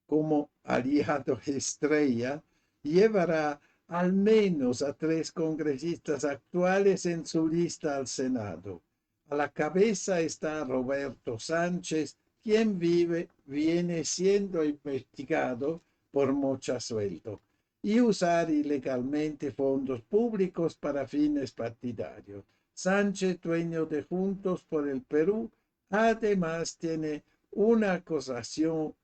como aliado estrella, llevará al menos a 3 congresistas actuales en su lista al Senado. A la cabeza está Roberto Sánchez, quien viene siendo investigado por mocha sueldo y usar ilegalmente fondos públicos para fines partidarios. Sánchez, dueño de Juntos por el Perú, además tiene una acusación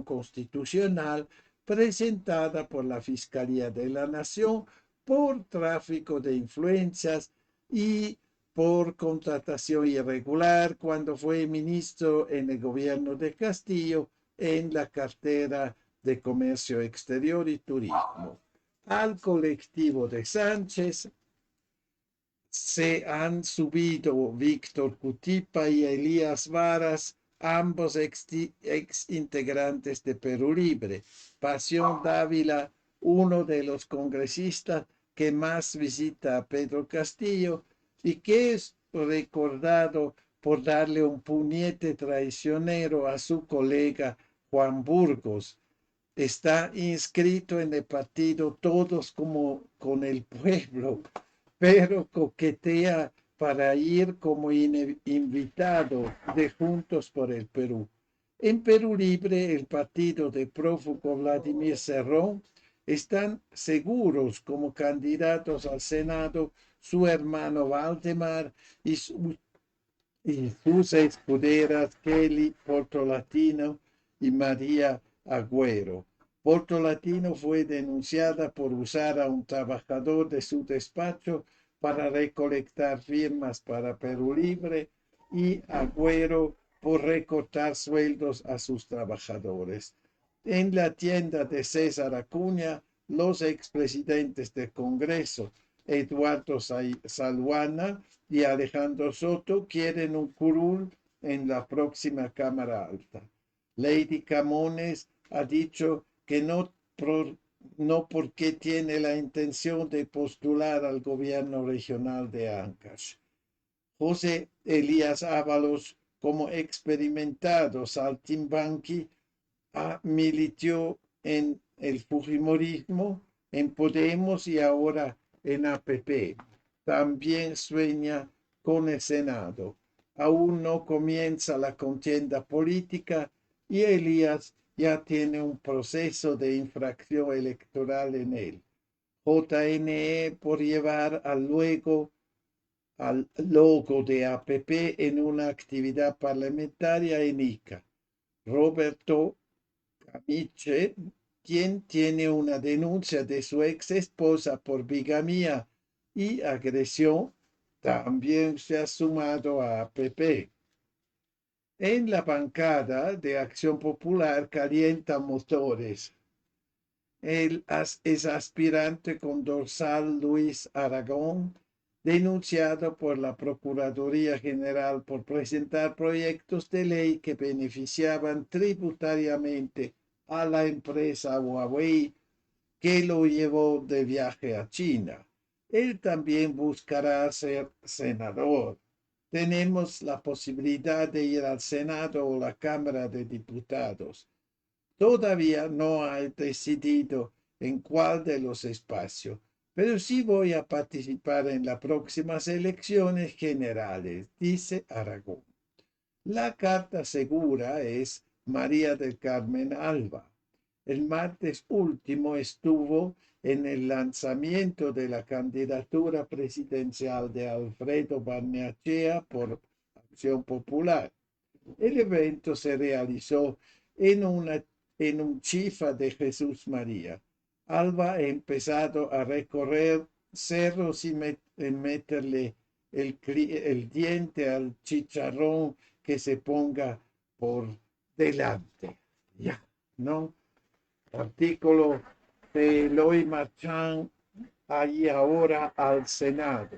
constitucional presentada por la Fiscalía de la Nación por tráfico de influencias y por contratación irregular cuando fue ministro en el gobierno de Castillo en la cartera de Comercio Exterior y Turismo. Al colectivo de Sánchez se han subido Víctor Cutipa y Elías Varas, ambos ex integrantes de Perú Libre. Pasión Dávila, uno de los congresistas que más visita a Pedro Castillo y que es recordado por darle un puñete traicionero a su colega Juan Burgos. Está inscrito en el partido Todos como con el Pueblo, pero coquetea para ir como invitado de Juntos por el Perú. En Perú Libre, el partido de prófugo Vladimir Cerrón están seguros como candidatos al Senado su hermano Valdemar y sus escuderas Kelly Portolatino y María Agüero. Portolatino fue denunciada por usar a un trabajador de su despacho para recolectar firmas para Perú Libre y Agüero por recortar sueldos a sus trabajadores. En la tienda de César Acuña, los expresidentes del Congreso, Eduardo Salguana y Alejandro Soto, quieren un curul en la próxima Cámara Alta. Lady Camones ha dicho que no porque tiene la intención de postular al gobierno regional de Ancash. José Elías Ábalos, como experimentado saltimbanqui, militó en el Fujimorismo, en Podemos y ahora en APP. También sueña con el Senado. Aún no comienza la contienda política y Elías ya tiene un proceso de infracción electoral en él. JNE por llevar al logo de APP en una actividad parlamentaria en Ica. Roberto Camiche, quien tiene una denuncia de su ex esposa por bigamía y agresión, también se ha sumado a APP. En la bancada de Acción Popular calienta motores. Él es aspirante con dorsal Luis Aragón, denunciado por la Procuraduría General por presentar proyectos de ley que beneficiaban tributariamente a la empresa Huawei que lo llevó de viaje a China. Él también buscará ser senador. Tenemos la posibilidad de ir al Senado o la Cámara de Diputados. Todavía no ha decidido en cuál de los espacios, pero sí voy a participar en las próximas elecciones generales, dice Aragón. La carta segura es María del Carmen Alba. El martes último estuvo en el lanzamiento de la candidatura presidencial de Alfredo Barnechea por Acción Popular. El evento se realizó en un chifa de Jesús María. Alba ha empezado a recorrer cerros y meterle el diente al chicharrón que se ponga por delante. Ya, ¿no? artículo de Eloy Marchand ahí ahora al Senado.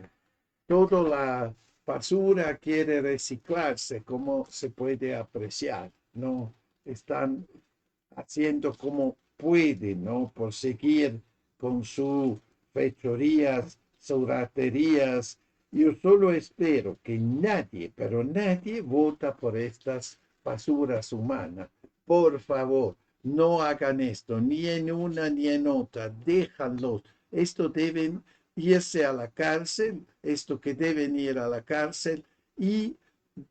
Toda la basura quiere reciclarse, como se puede apreciar, ¿no? Están haciendo como pueden, ¿no? Por seguir con sus fechorías, sus raterías. Yo solo espero que nadie, pero nadie vota por estas basuras humanas. Por favor, no hagan esto, ni en una ni en otra. Déjanlos. Esto deben irse a la cárcel, esto que deben ir a la cárcel y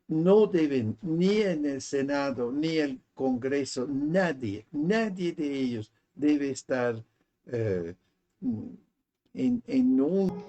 no deben ni en el Senado ni el Congreso, nadie de ellos debe estar eh, en un...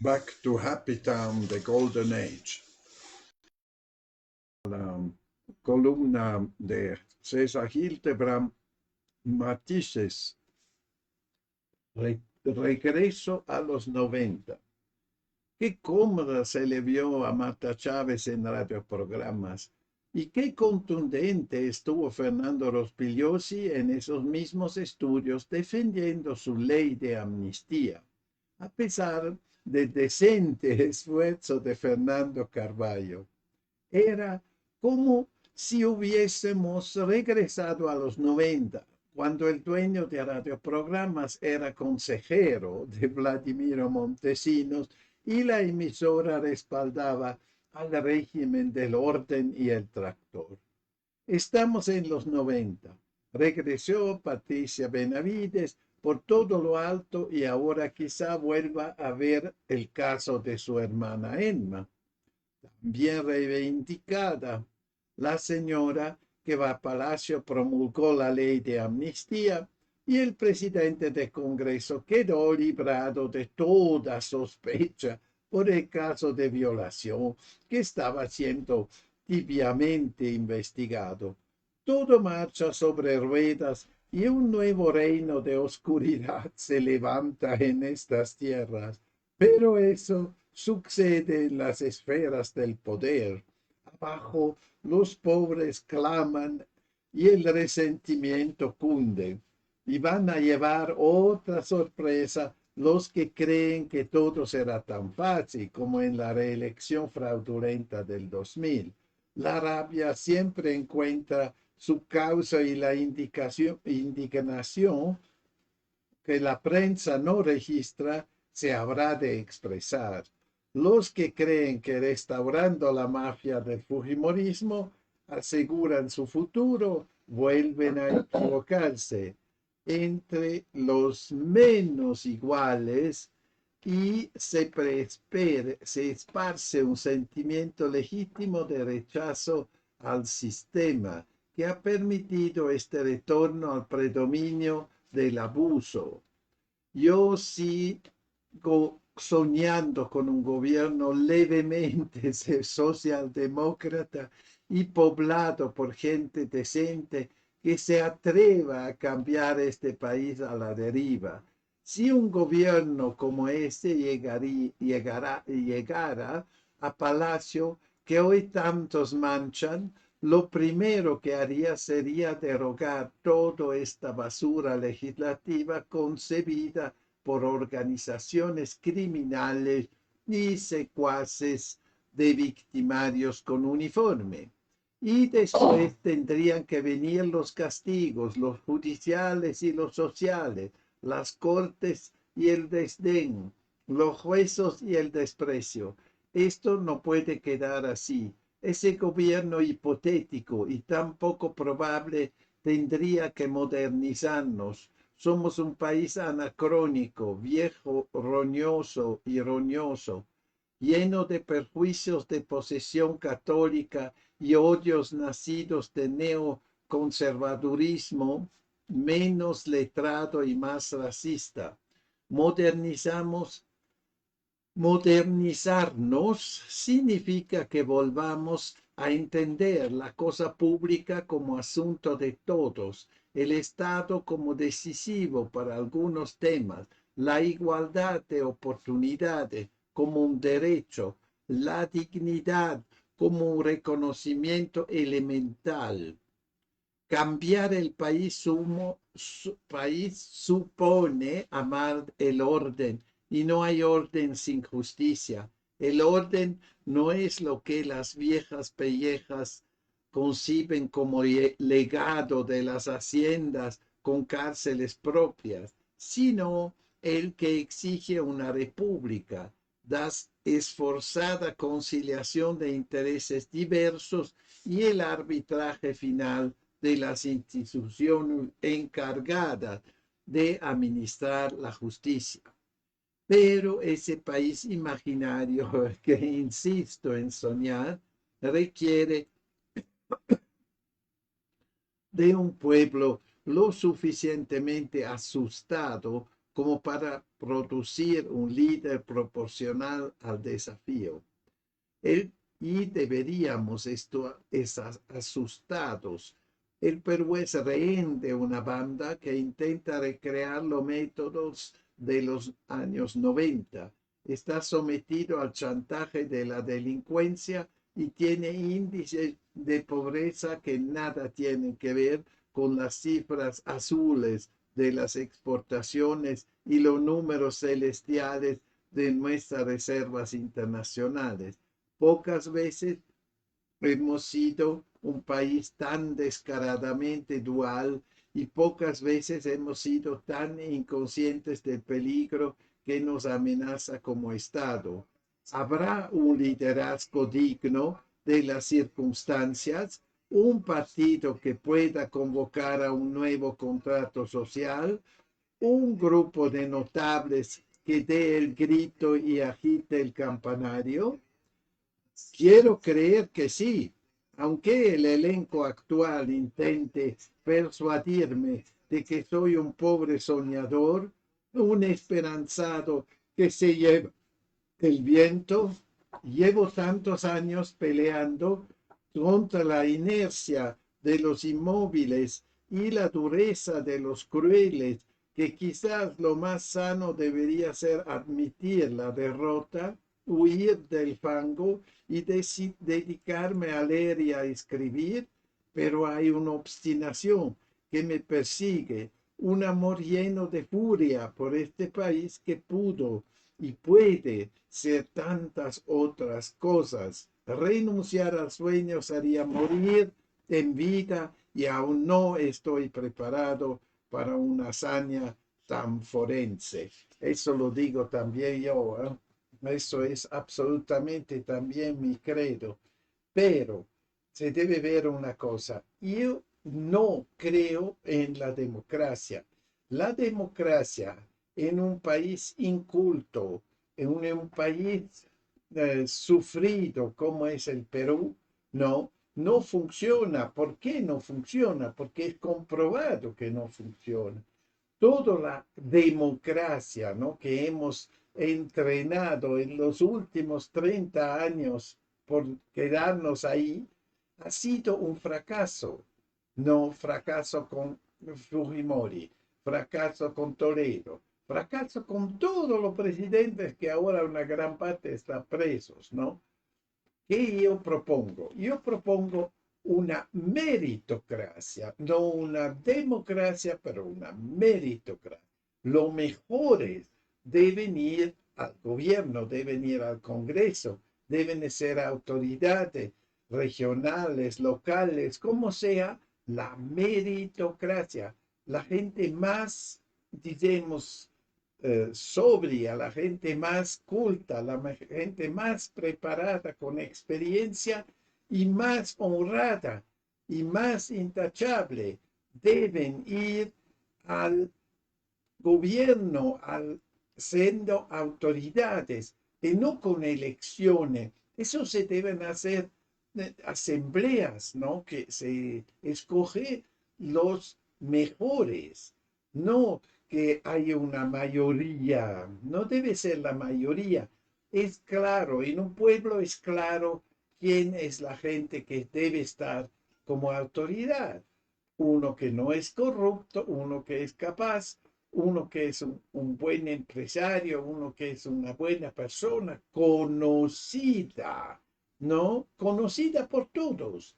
Back to Happy Town, the Golden Age. La columna de César Hildebrand, Matices, regreso a los 90. Qué cómoda se le vio a Marta Chávez en radioprogramas y qué contundente estuvo Fernando Rospigliosi en esos mismos estudios defendiendo su ley de amnistía, a pesar del decente esfuerzo de Fernando Carballo. Era como si hubiésemos regresado a los 90, cuando el dueño de radioprogramas era consejero de Vladimiro Montesinos y la emisora respaldaba al régimen del orden y el tractor. Estamos en los 90. Regresó Patricia Benavides por todo lo alto y ahora quizá vuelva a ver el caso de su hermana Emma. También reivindicada, la señora que va a Palacio promulgó la ley de amnistía y el presidente del Congreso quedó librado de toda sospecha por el caso de violación que estaba siendo tibiamente investigado. Todo marcha sobre ruedas y un nuevo reino de oscuridad se levanta en estas tierras, pero eso sucede en las esferas del poder. Abajo los pobres claman y el resentimiento cunde. Y van a llevar otra sorpresa los que creen que todo será tan fácil como en la reelección fraudulenta del 2000. La rabia siempre encuentra su causa y la indignación que la prensa no registra se habrá de expresar. Los que creen que restaurando la mafia del fujimorismo aseguran su futuro, vuelven a equivocarse. Entre los menos iguales y se esparce un sentimiento legítimo de rechazo al sistema que ha permitido este retorno al predominio del abuso. Yo sigo soñando con un gobierno levemente socialdemócrata y poblado por gente decente que se atreva a cambiar este país a la deriva. Si un gobierno como este llegara a Palacio, que hoy tantos manchan, lo primero que haría sería derogar toda esta basura legislativa concebida por organizaciones criminales y secuaces de victimarios con uniforme. Y después tendrían que venir los castigos, los judiciales y los sociales, las cortes y el desdén, los jueces y el desprecio. Esto no puede quedar así. Ese gobierno hipotético y tan poco probable tendría que modernizarnos. Somos un país anacrónico, viejo, roñoso y roñoso, lleno de perjuicios de posesión católica y odios nacidos de neoconservadurismo, menos letrado y más racista. Modernizarnos significa que volvamos a entender la cosa pública como asunto de todos, el Estado como decisivo para algunos temas, la igualdad de oportunidades como un derecho, la dignidad como un reconocimiento elemental. Cambiar el país supone amar el orden y no hay orden sin justicia. El orden no es lo que las viejas pellejas conciben como legado de las haciendas con cárceles propias, sino el que exige una república, la esforzada conciliación de intereses diversos y el arbitraje final de las instituciones encargadas de administrar la justicia. Pero ese país imaginario que insisto en soñar requiere de un pueblo lo suficientemente asustado como para producir un líder proporcional al desafío. Y deberíamos estar asustados. El Perú es rehén de una banda que intenta recrear los métodos de los años 90. Está sometido al chantaje de la delincuencia y tiene índices de pobreza que nada tienen que ver con las cifras azules de las exportaciones y los números celestiales de nuestras reservas internacionales. Pocas veces hemos sido un país tan descaradamente dual y pocas veces hemos sido tan inconscientes del peligro que nos amenaza como Estado. ¿Habrá un liderazgo digno de las circunstancias? ¿Un partido que pueda convocar a un nuevo contrato social? ¿Un grupo de notables que dé el grito y agite el campanario? Quiero creer que sí, aunque el elenco actual intente persuadirme de que soy un pobre soñador, un esperanzado que se lleva el viento. Llevo tantos años peleando contra la inercia de los inmóviles y la dureza de los crueles, que quizás lo más sano debería ser admitir la derrota, huir del fango y dedicarme a leer y a escribir, pero hay una obstinación que me persigue, un amor lleno de furia por este país que pudo y puede ser tantas otras cosas. Renunciar al sueño sería morir en vida y aún no estoy preparado para una hazaña tan forense. Eso lo digo también yo, ¿eh? Eso es absolutamente también mi credo. Pero se debe ver una cosa. Yo no creo en la democracia. La democracia en un país inculto, en un país sufrido como es el Perú, no funciona. ¿Por qué no funciona? Porque es comprobado que no funciona. Toda la democracia, ¿no?, que hemos entrenado en los últimos 30 años por quedarnos ahí, ha sido un fracaso. No fracaso con Fujimori, fracaso con Toledo, fracaso con todos los presidentes que ahora una gran parte están presos, ¿no? ¿Qué yo propongo? Yo propongo una meritocracia, no una democracia, pero una meritocracia. Los mejores deben ir al gobierno, deben ir al Congreso, deben ser autoridades regionales, locales, como sea, la meritocracia. La gente más, digamos, sobria, la gente más culta, la gente más preparada, con experiencia y más honrada y más intachable, deben ir al gobierno, siendo autoridades, y no con elecciones. Eso se deben hacer asambleas, ¿no? Que se escoge los mejores, no que haya una mayoría, no debe ser la mayoría. Es claro, en un pueblo es claro quién es la gente que debe estar como autoridad. Uno que no es corrupto, uno que es capaz, uno que es un buen empresario, uno que es una buena persona, conocida, ¿no? Conocida por todos.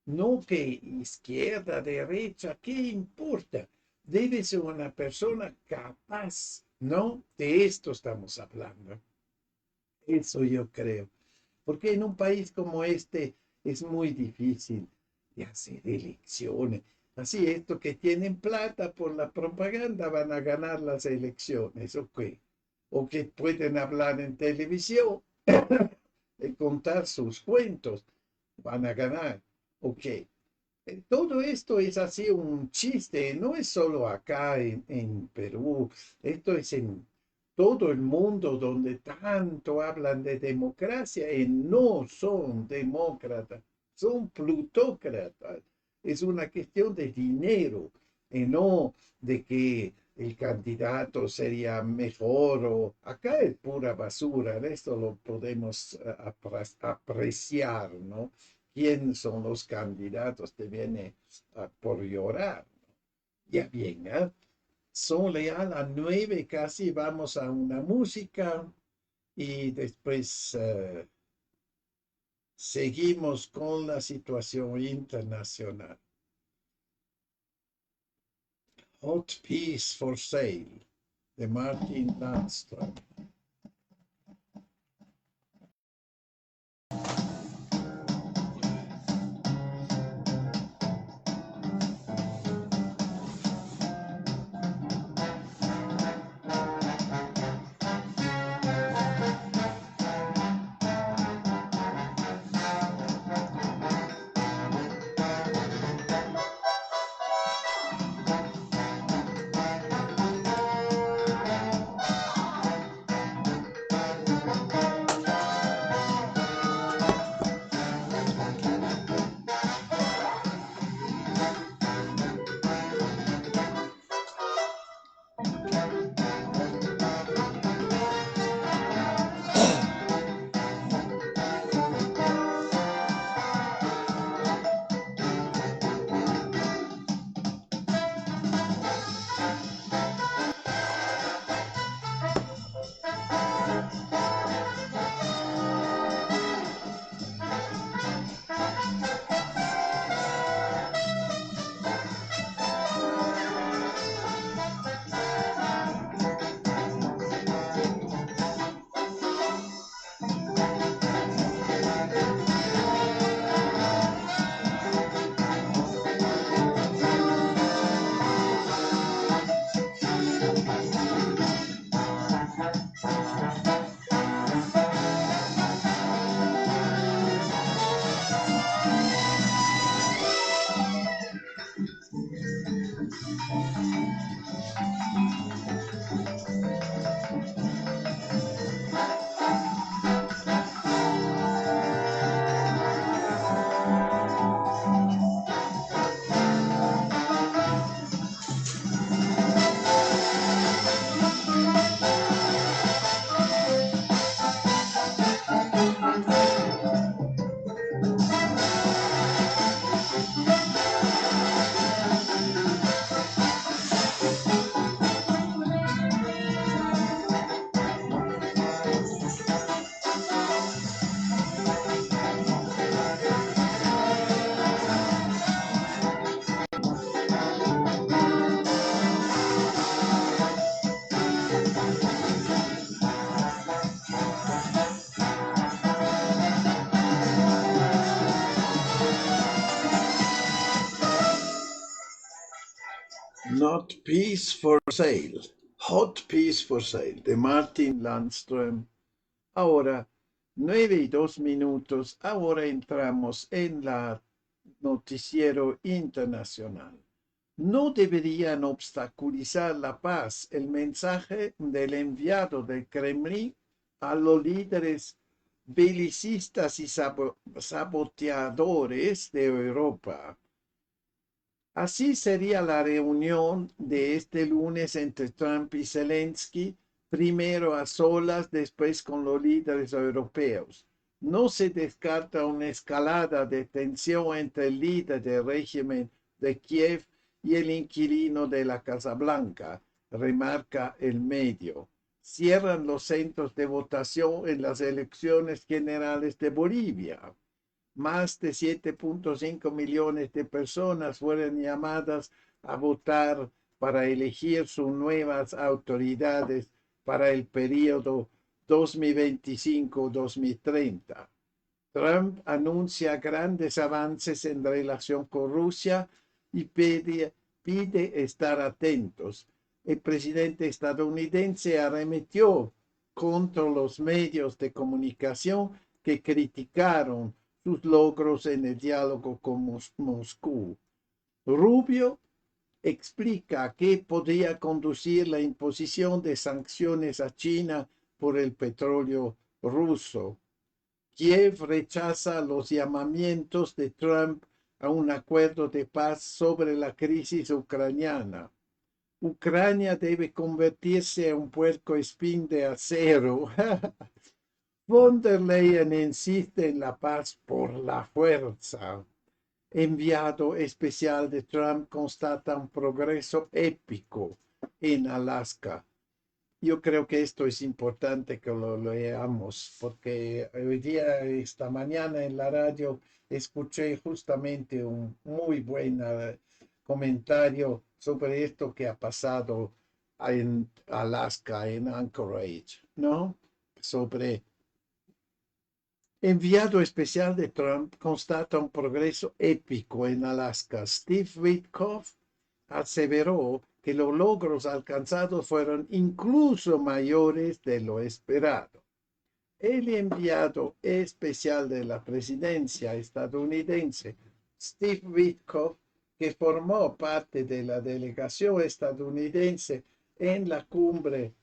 No que izquierda, derecha, ¿qué importa? Debe ser una persona capaz, ¿no? De esto estamos hablando. Eso yo creo. Porque en un país como este es muy difícil de hacer elecciones. Así, estos que tienen plata por la propaganda van a ganar las elecciones, ¿o qué? O que pueden hablar en televisión y contar sus cuentos, van a ganar, ¿ok? Todo esto es así un chiste, no es solo acá en Perú, esto es en todo el mundo donde tanto hablan de democracia y no son demócratas, son plutócratas. Es una cuestión de dinero y no de que el candidato sería mejor o acá es pura basura, esto lo podemos apreciar, ¿no? ¿Quién son los candidatos? Te viene por llorar. Ya bien, ¿eh? Son ya las 9 casi, vamos a una música y después seguimos con la situación internacional. Hot Peace for Sale, de Martin Landström. not peace for sale. Hot Peace for Sale, de Martin Landström. Ahora, 9:02. Ahora entramos en la noticiero internacional. No deberían obstaculizar la paz. El mensaje del enviado del Kremlin a los líderes belicistas y saboteadores de Europa. Así sería la reunión de este lunes entre Trump y Zelensky, primero a solas, después con los líderes europeos. No se descarta una escalada de tensión entre el líder del régimen de Kiev y el inquilino de la Casa Blanca, remarca el medio. Cierran los centros de votación en las elecciones generales de Bolivia. Más de 7.5 millones de personas fueron llamadas a votar para elegir sus nuevas autoridades para el periodo 2025-2030. Trump anuncia grandes avances en relación con Rusia y pide estar atentos. El presidente estadounidense arremetió contra los medios de comunicación que criticaron sus logros en el diálogo con Moscú. Rubio explica que podría conducir la imposición de sanciones a China por el petróleo ruso. Kiev rechaza los llamamientos de Trump a un acuerdo de paz sobre la crisis ucraniana. Ucrania debe convertirse en un puercoespín de acero. Von der Leyen insiste en la paz por la fuerza. Enviado especial de Trump constata un progreso épico en Alaska. Yo creo que esto es importante que lo leamos, porque hoy día, esta mañana en la radio, escuché justamente un muy buen comentario sobre esto que ha pasado en Alaska, en Anchorage, ¿no? Sobre enviado especial de Trump constata un progreso épico en Alaska. Steve Witkoff aseveró que los logros alcanzados fueron incluso mayores de lo esperado. El enviado especial de la presidencia estadounidense, Steve Witkoff, que formó parte de la delegación estadounidense en la cumbre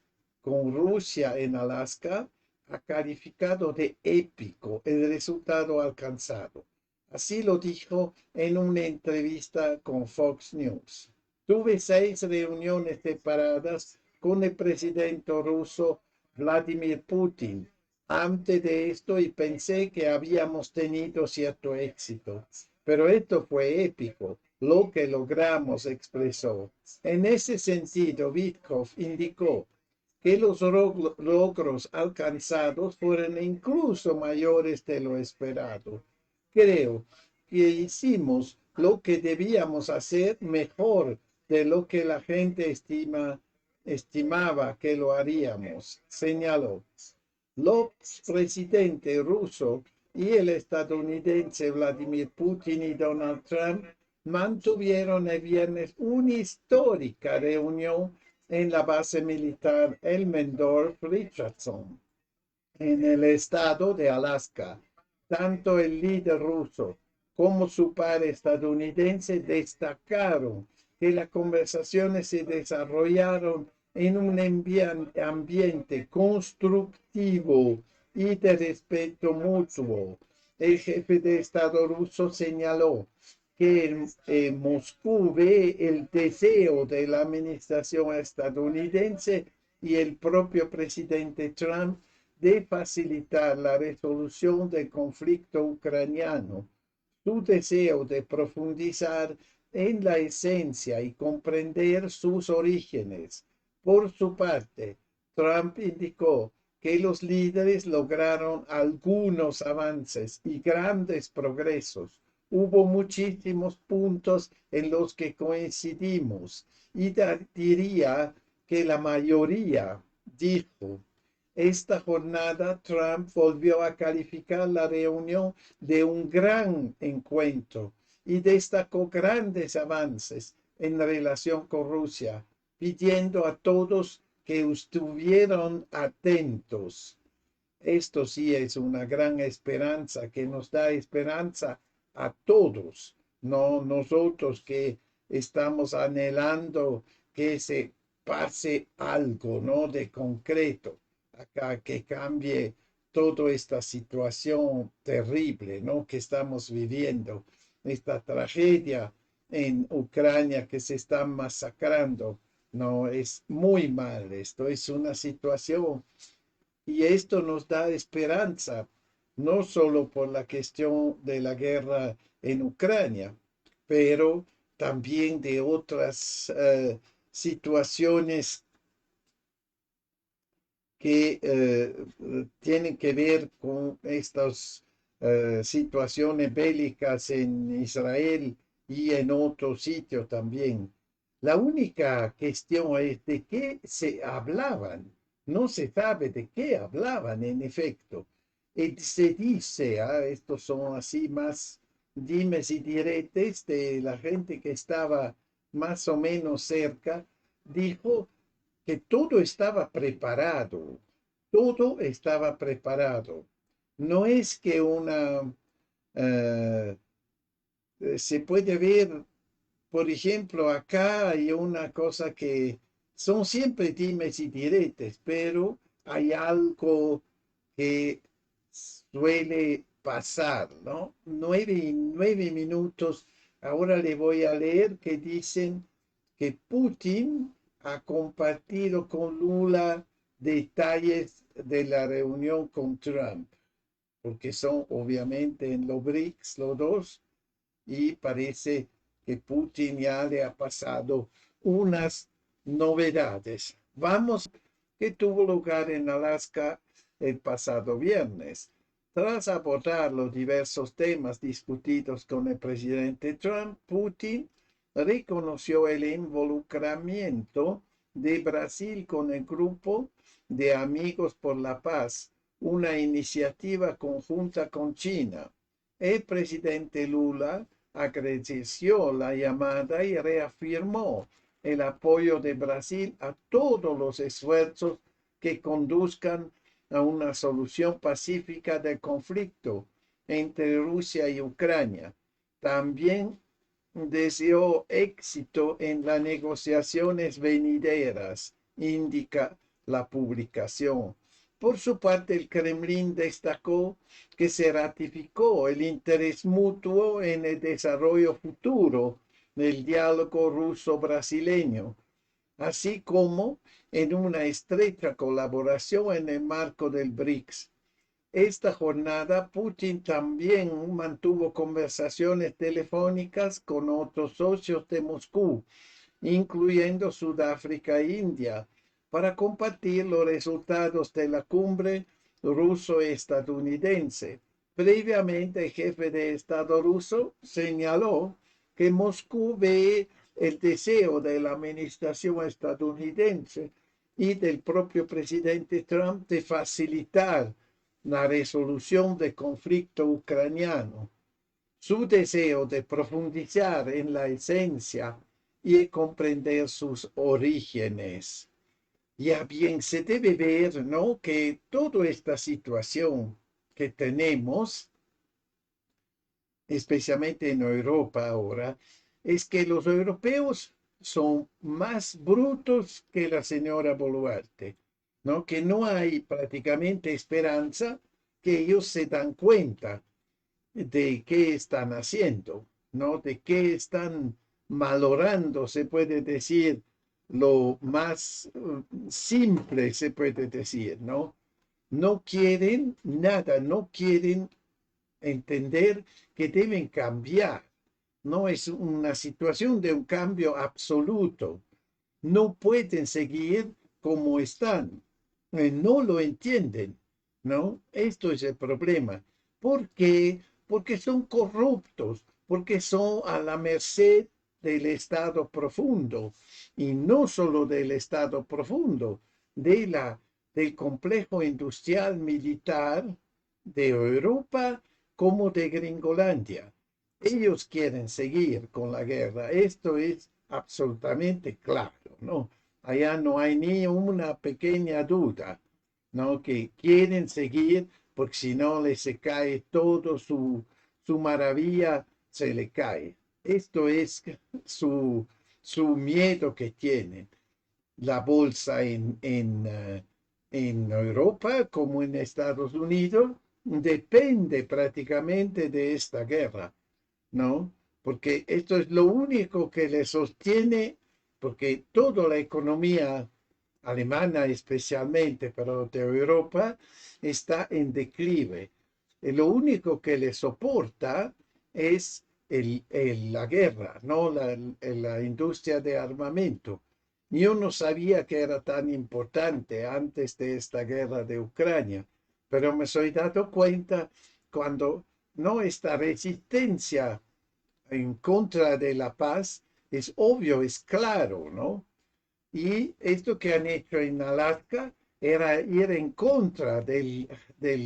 con Rusia en Alaska, ha calificado de épico el resultado alcanzado. Así lo dijo en una entrevista con Fox News. Tuve 6 reuniones separadas con el presidente ruso Vladimir Putin antes de esto y pensé que habíamos tenido cierto éxito. Pero esto fue épico, lo que logramos, expresó. En ese sentido, Witkoff indicó que los logros alcanzados fueron incluso mayores de lo esperado. Creo que hicimos lo que debíamos hacer mejor de lo que la gente estimaba que lo haríamos, señaló. Los presidentes ruso y el estadounidense Vladimir Putin y Donald Trump mantuvieron el viernes una histórica reunión en la base militar Elmendorf-Richardson, en el estado de Alaska. Tanto el líder ruso como su par estadounidense destacaron que las conversaciones se desarrollaron en un ambiente constructivo y de respeto mutuo. El jefe de Estado ruso señaló que Moscú ve el deseo de la administración estadounidense y el propio presidente Trump de facilitar la resolución del conflicto ucraniano. Su deseo de profundizar en la esencia y comprender sus orígenes. Por su parte, Trump indicó que los líderes lograron algunos avances y grandes progresos. Hubo muchísimos puntos en los que coincidimos y diría que la mayoría, dijo. Esta jornada Trump volvió a calificar la reunión de un gran encuentro y destacó grandes avances en relación con Rusia, pidiendo a todos que estuvieran atentos. Esto sí es una gran esperanza que nos da esperanza a todos, no nosotros que estamos anhelando que se pase algo, ¿no? De concreto, acá que cambie toda esta situación terrible, ¿no? Que estamos viviendo, esta tragedia en Ucrania que se está masacrando, no es muy mal. Esto es una situación y esto nos da esperanza, no solo por la cuestión de la guerra en Ucrania, pero también de otras situaciones que tienen que ver con estas situaciones bélicas en Israel y en otros sitios también. La única cuestión es de qué se hablaban. No se sabe de qué hablaban en efecto. Y se dice, estos son así más dimes y diretes de la gente que estaba más o menos cerca, dijo que todo estaba preparado. No es que eh, se puede ver, por ejemplo, acá hay una cosa que son siempre dimes y diretes, pero hay algo que suele pasar, ¿no? 9 minutos. Ahora le voy a leer que dicen que Putin ha compartido con Lula detalles de la reunión con Trump, porque son obviamente en los BRICS los dos, y parece que Putin ya le ha pasado unas novedades. Vamos, que tuvo lugar en Alaska el pasado viernes. Tras abordar los diversos temas discutidos con el presidente Trump, Putin reconoció el involucramiento de Brasil con el grupo de Amigos por la Paz, una iniciativa conjunta con China. El presidente Lula agradeció la llamada y reafirmó el apoyo de Brasil a todos los esfuerzos que conduzcan a una solución pacífica del conflicto entre Rusia y Ucrania. También deseó éxito en las negociaciones venideras, indica la publicación. Por su parte, el Kremlin destacó que se ratificó el interés mutuo en el desarrollo futuro del diálogo ruso-brasileño, así como en una estrecha colaboración en el marco del BRICS. Esta jornada, Putin también mantuvo conversaciones telefónicas con otros socios de Moscú, incluyendo Sudáfrica e India, para compartir los resultados de la cumbre ruso-estadounidense. Previamente, el jefe de Estado ruso señaló que Moscú ve el deseo de la administración estadounidense y del propio presidente Trump de facilitar la resolución del conflicto ucraniano. Su deseo de profundizar en la esencia y comprender sus orígenes. Ya bien, se debe ver, ¿no?, que toda esta situación que tenemos, especialmente en Europa ahora, es que los europeos son más brutos que la señora Boluarte, ¿no? Que no hay prácticamente esperanza, que ellos se dan cuenta de qué están haciendo, ¿no? De qué están malogrando, se puede decir, lo más simple, se puede decir, ¿no? No quieren nada, no quieren entender que deben cambiar. No es una situación de un cambio absoluto. No pueden seguir como están. No lo entienden, ¿no? Esto es el problema. ¿Por qué? Porque son corruptos, porque son a la merced del Estado profundo, y no solo del Estado profundo, del complejo industrial militar de Europa como de Gringolandia. Ellos quieren seguir con la guerra. Esto es absolutamente claro, ¿no? Allá no hay ni una pequeña duda, ¿no? Que quieren seguir, porque si no les se cae todo su maravilla, se le cae. Esto es su miedo que tienen. La bolsa en Europa como en Estados Unidos depende prácticamente de esta guerra, ¿no? Porque esto es lo único que le sostiene, porque toda la economía alemana especialmente, pero de Europa, está en declive. Y lo único que le soporta es la guerra, ¿no? La industria de armamento. Yo no sabía que era tan importante antes de esta guerra de Ucrania, pero me soy dado cuenta cuando no esta resistencia en contra de la paz es obvio, es claro, ¿no? Y esto que han hecho en Alaska era ir en contra del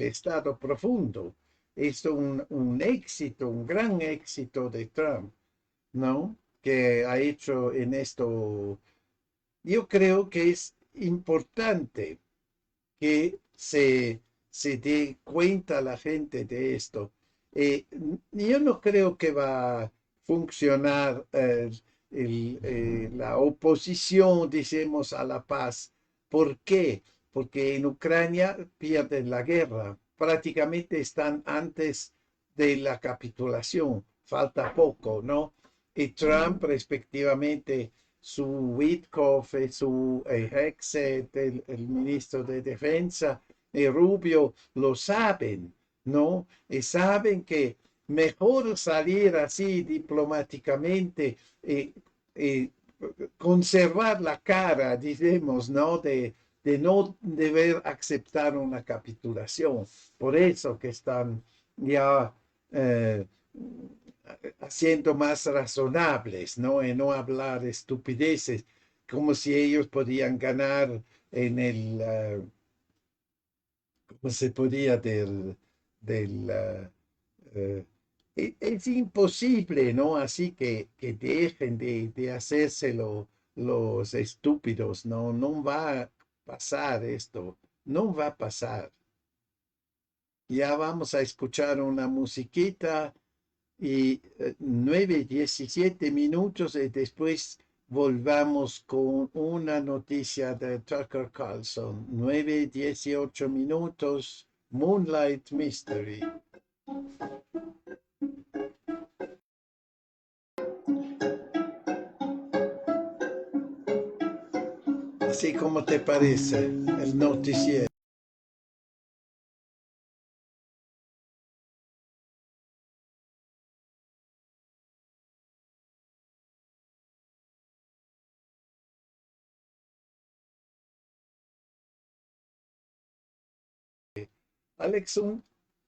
Estado profundo. Es un éxito, un gran éxito de Trump, ¿no? Que ha hecho en esto. Yo creo que es importante que se dé cuenta la gente de esto. Yo no creo que va a funcionar la oposición, decimos, a la paz. ¿Por qué? Porque en Ucrania pierden la guerra. Prácticamente están antes de la capitulación. Falta poco, ¿no? Y Trump, respectivamente, su Witkoff, su Hexet, el ministro de Defensa, Rubio, lo saben, ¿no? Y saben que mejor salir así diplomáticamente, eh, conservar la cara, digamos, ¿no? De no deber aceptar una capitulación. Por eso que están ya haciendo más razonables, ¿no? En no hablar estupideces, como si ellos podían ganar en ¿cómo se podía? Del es imposible, ¿no? Así que dejen de hacerse los estúpidos, ¿no? No va a pasar esto, no va a pasar. Ya vamos a escuchar una musiquita y 9:17 y después volvamos con una noticia de Tucker Carlson. 9:18, Moonlight Mystery. Así como te parece el noticiero.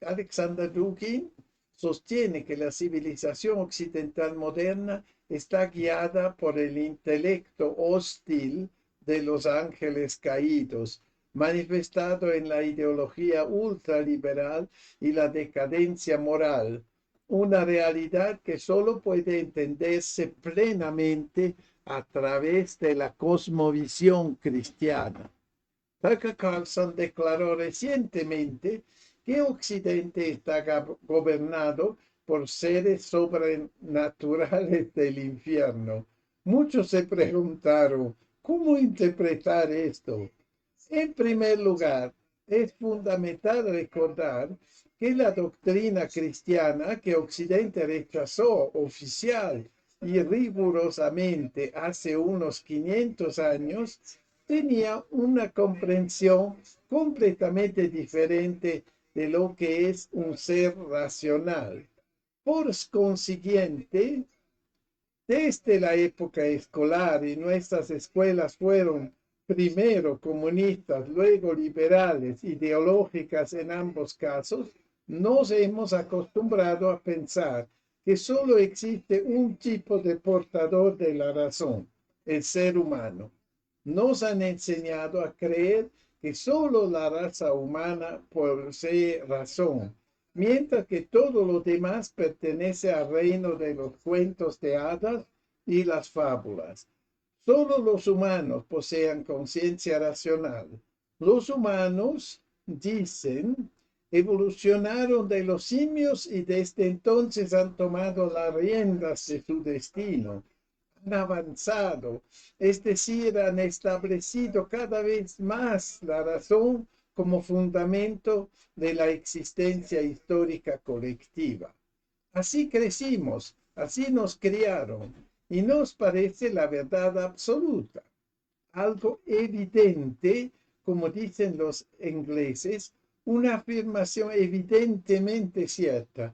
Alexander Dugin sostiene que la civilización occidental moderna está guiada por el intelecto hostil de los ángeles caídos, manifestado en la ideología ultraliberal y la decadencia moral, una realidad que solo puede entenderse plenamente a través de la cosmovisión cristiana. Tucker Carlson declaró recientemente que Occidente está gobernado por seres sobrenaturales del infierno. Muchos se preguntaron, ¿cómo interpretar esto? En primer lugar, es fundamental recordar que la doctrina cristiana que Occidente rechazó oficial y rigurosamente hace unos 500 años tenía una comprensión completamente diferente de lo que es un ser racional. Por consiguiente, desde la época escolar y nuestras escuelas fueron primero comunistas, luego liberales, ideológicas en ambos casos, nos hemos acostumbrado a pensar que solo existe un tipo de portador de la razón, el ser humano. Nos han enseñado a creer que solo la raza humana posee razón, mientras que todo lo demás pertenece al reino de los cuentos de hadas y las fábulas. Solo los humanos poseen conciencia racional. Los humanos, dicen, evolucionaron de los simios y desde entonces han tomado las riendas de su destino. Han avanzado, es decir, han establecido cada vez más la razón como fundamento de la existencia histórica colectiva. Así crecimos, así nos criaron, y nos parece la verdad absoluta. Algo evidente, como dicen los ingleses, una afirmación evidentemente cierta,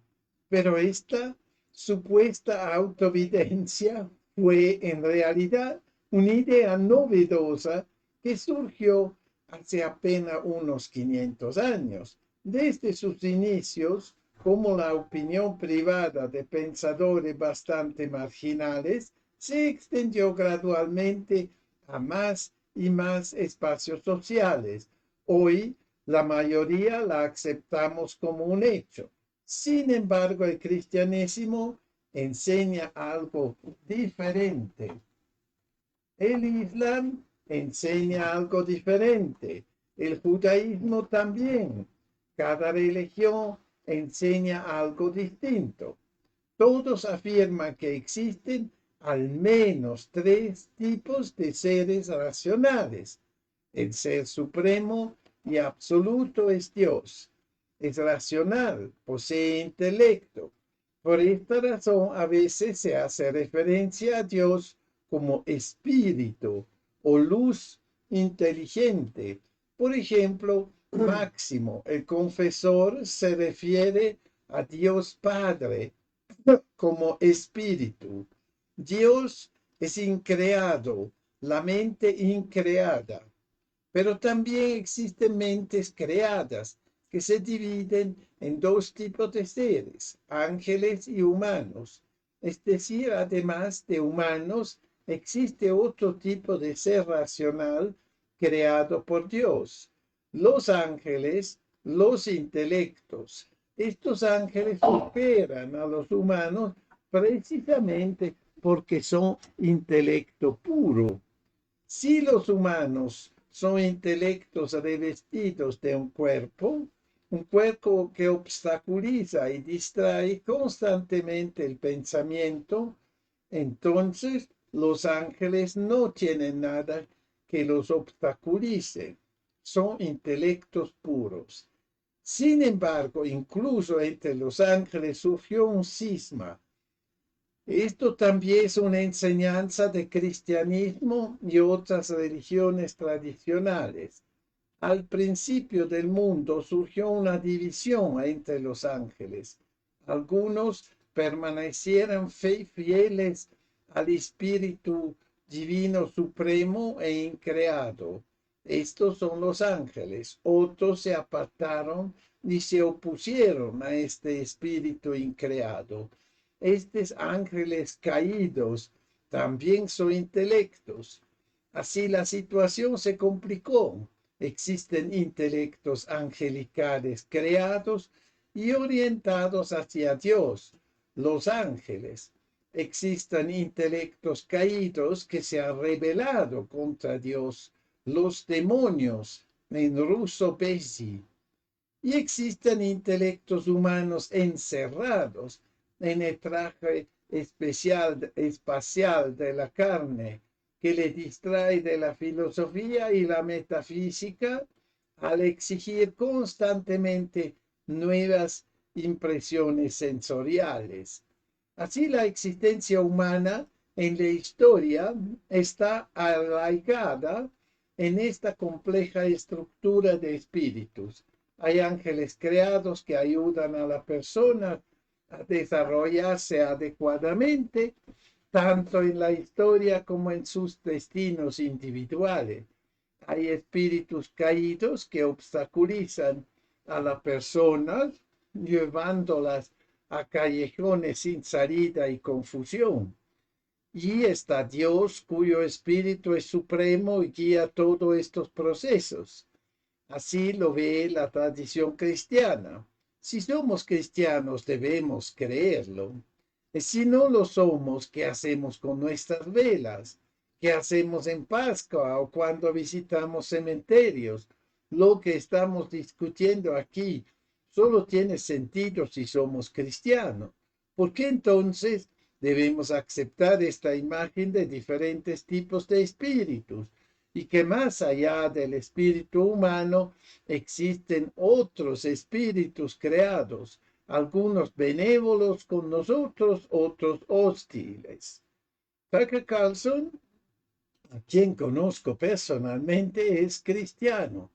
pero esta supuesta autoevidencia fue en realidad una idea novedosa que surgió hace apenas unos 500 años. Desde sus inicios, como la opinión privada de pensadores bastante marginales, se extendió gradualmente a más y más espacios sociales. Hoy, la mayoría la aceptamos como un hecho. Sin embargo, el cristianismo enseña algo diferente. El Islam enseña algo diferente. El judaísmo también. Cada religión enseña algo distinto. Todos afirman que existen al menos 3 tipos de seres racionales. El ser supremo y absoluto es Dios. Es racional, posee intelecto. Por esta razón, a veces se hace referencia a Dios como espíritu o luz inteligente. Por ejemplo, Máximo, el confesor, se refiere a Dios Padre como espíritu. Dios es increado, la mente increada, pero también existen mentes creadas que se dividen en 2 tipos de seres, ángeles y humanos. Es decir, además de humanos, existe otro tipo de ser racional creado por Dios. Los ángeles, los intelectos. Estos ángeles superan a los humanos precisamente porque son intelecto puro. Si los humanos son intelectos revestidos de un cuerpo que obstaculiza y distrae constantemente el pensamiento, entonces los ángeles no tienen nada que los obstaculice. Son intelectos puros. Sin embargo, incluso entre los ángeles surgió un cisma. Esto también es una enseñanza de cristianismo y otras religiones tradicionales. Al principio del mundo surgió una división entre los ángeles. Algunos permanecieron fieles al Espíritu Divino Supremo e Increado. Estos son los ángeles. Otros se apartaron y se opusieron a este Espíritu Increado. Estos ángeles caídos también son intelectos. Así la situación se complicó. Existen intelectos angelicales creados y orientados hacia Dios, los ángeles. Existen intelectos caídos que se han rebelado contra Dios, los demonios, en ruso Pesi. Y existen intelectos humanos encerrados en el traje espacial de la carne, que le distrae de la filosofía y la metafísica al exigir constantemente nuevas impresiones sensoriales. Así la existencia humana en la historia está arraigada en esta compleja estructura de espíritus. Hay ángeles creados que ayudan a la persona a desarrollarse adecuadamente, tanto en la historia como en sus destinos individuales. Hay espíritus caídos que obstaculizan a las personas, llevándolas a callejones sin salida y confusión. Y está Dios, cuyo espíritu es supremo y guía todos estos procesos. Así lo ve la tradición cristiana. Si somos cristianos, debemos creerlo. Si no lo somos, ¿qué hacemos con nuestras velas? ¿Qué hacemos en Pascua o cuando visitamos cementerios? Lo que estamos discutiendo aquí solo tiene sentido si somos cristianos. ¿Por qué entonces debemos aceptar esta imagen de diferentes tipos de espíritus? Y que más allá del espíritu humano existen otros espíritus creados, algunos benévolos con nosotros, otros hostiles. Tucker Carlson, a quien conozco personalmente, es cristiano.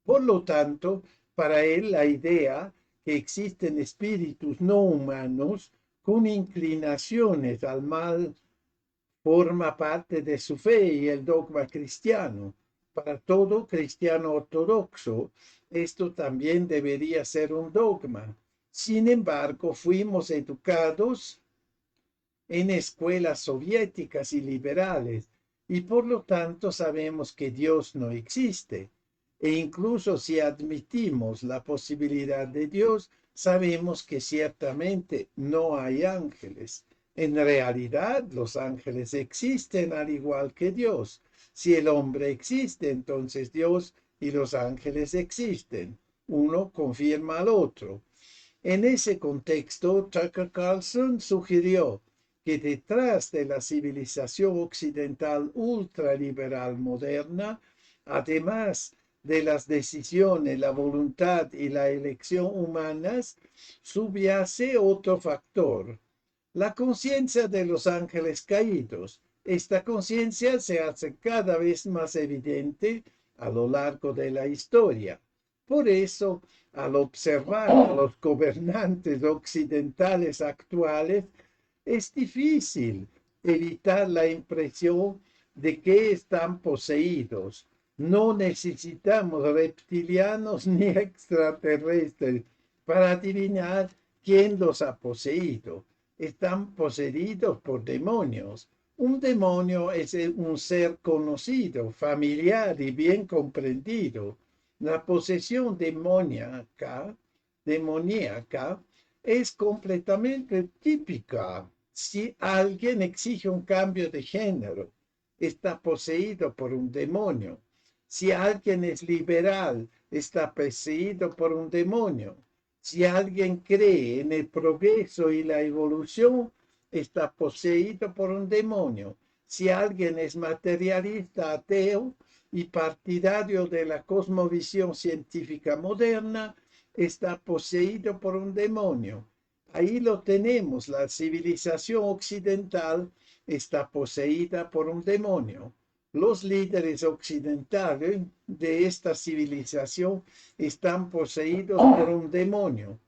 Por lo tanto, para él la idea que existen espíritus no humanos con inclinaciones al mal forma parte de su fe y el dogma cristiano. Para todo cristiano ortodoxo, esto también debería ser un dogma. Sin embargo, fuimos educados en escuelas soviéticas y liberales y por lo tanto sabemos que Dios no existe. E incluso si admitimos la posibilidad de Dios, sabemos que ciertamente no hay ángeles. En realidad, los ángeles existen al igual que Dios. Si el hombre existe, entonces Dios y los ángeles existen. Uno confirma al otro. En ese contexto, Tucker Carlson sugirió que detrás de la civilización occidental ultraliberal moderna, además de las decisiones, la voluntad y la elección humanas, subyace otro factor, la conciencia de los ángeles caídos. Esta conciencia se hace cada vez más evidente a lo largo de la historia. Por eso, al observar a los gobernantes occidentales actuales, es difícil evitar la impresión de que están poseídos. No necesitamos reptilianos ni extraterrestres para adivinar quién los ha poseído. Están poseídos por demonios. Un demonio es un ser conocido, familiar y bien comprendido. La posesión demoníaca es completamente típica. Si alguien exige un cambio de género, está poseído por un demonio. Si alguien es liberal, está poseído por un demonio. Si alguien cree en el progreso y la evolución, está poseído por un demonio. Si alguien es materialista, ateo y partidario de la cosmovisión científica moderna, está poseído por un demonio. Ahí lo tenemos, la civilización occidental está poseída por un demonio. Los líderes occidentales de esta civilización están poseídos por un demonio.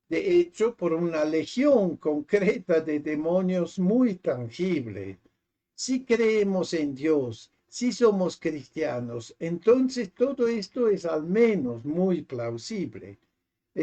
De hecho, por una legión concreta de demonios muy tangible. Si creemos en Dios, si somos cristianos, entonces todo esto es al menos muy plausible.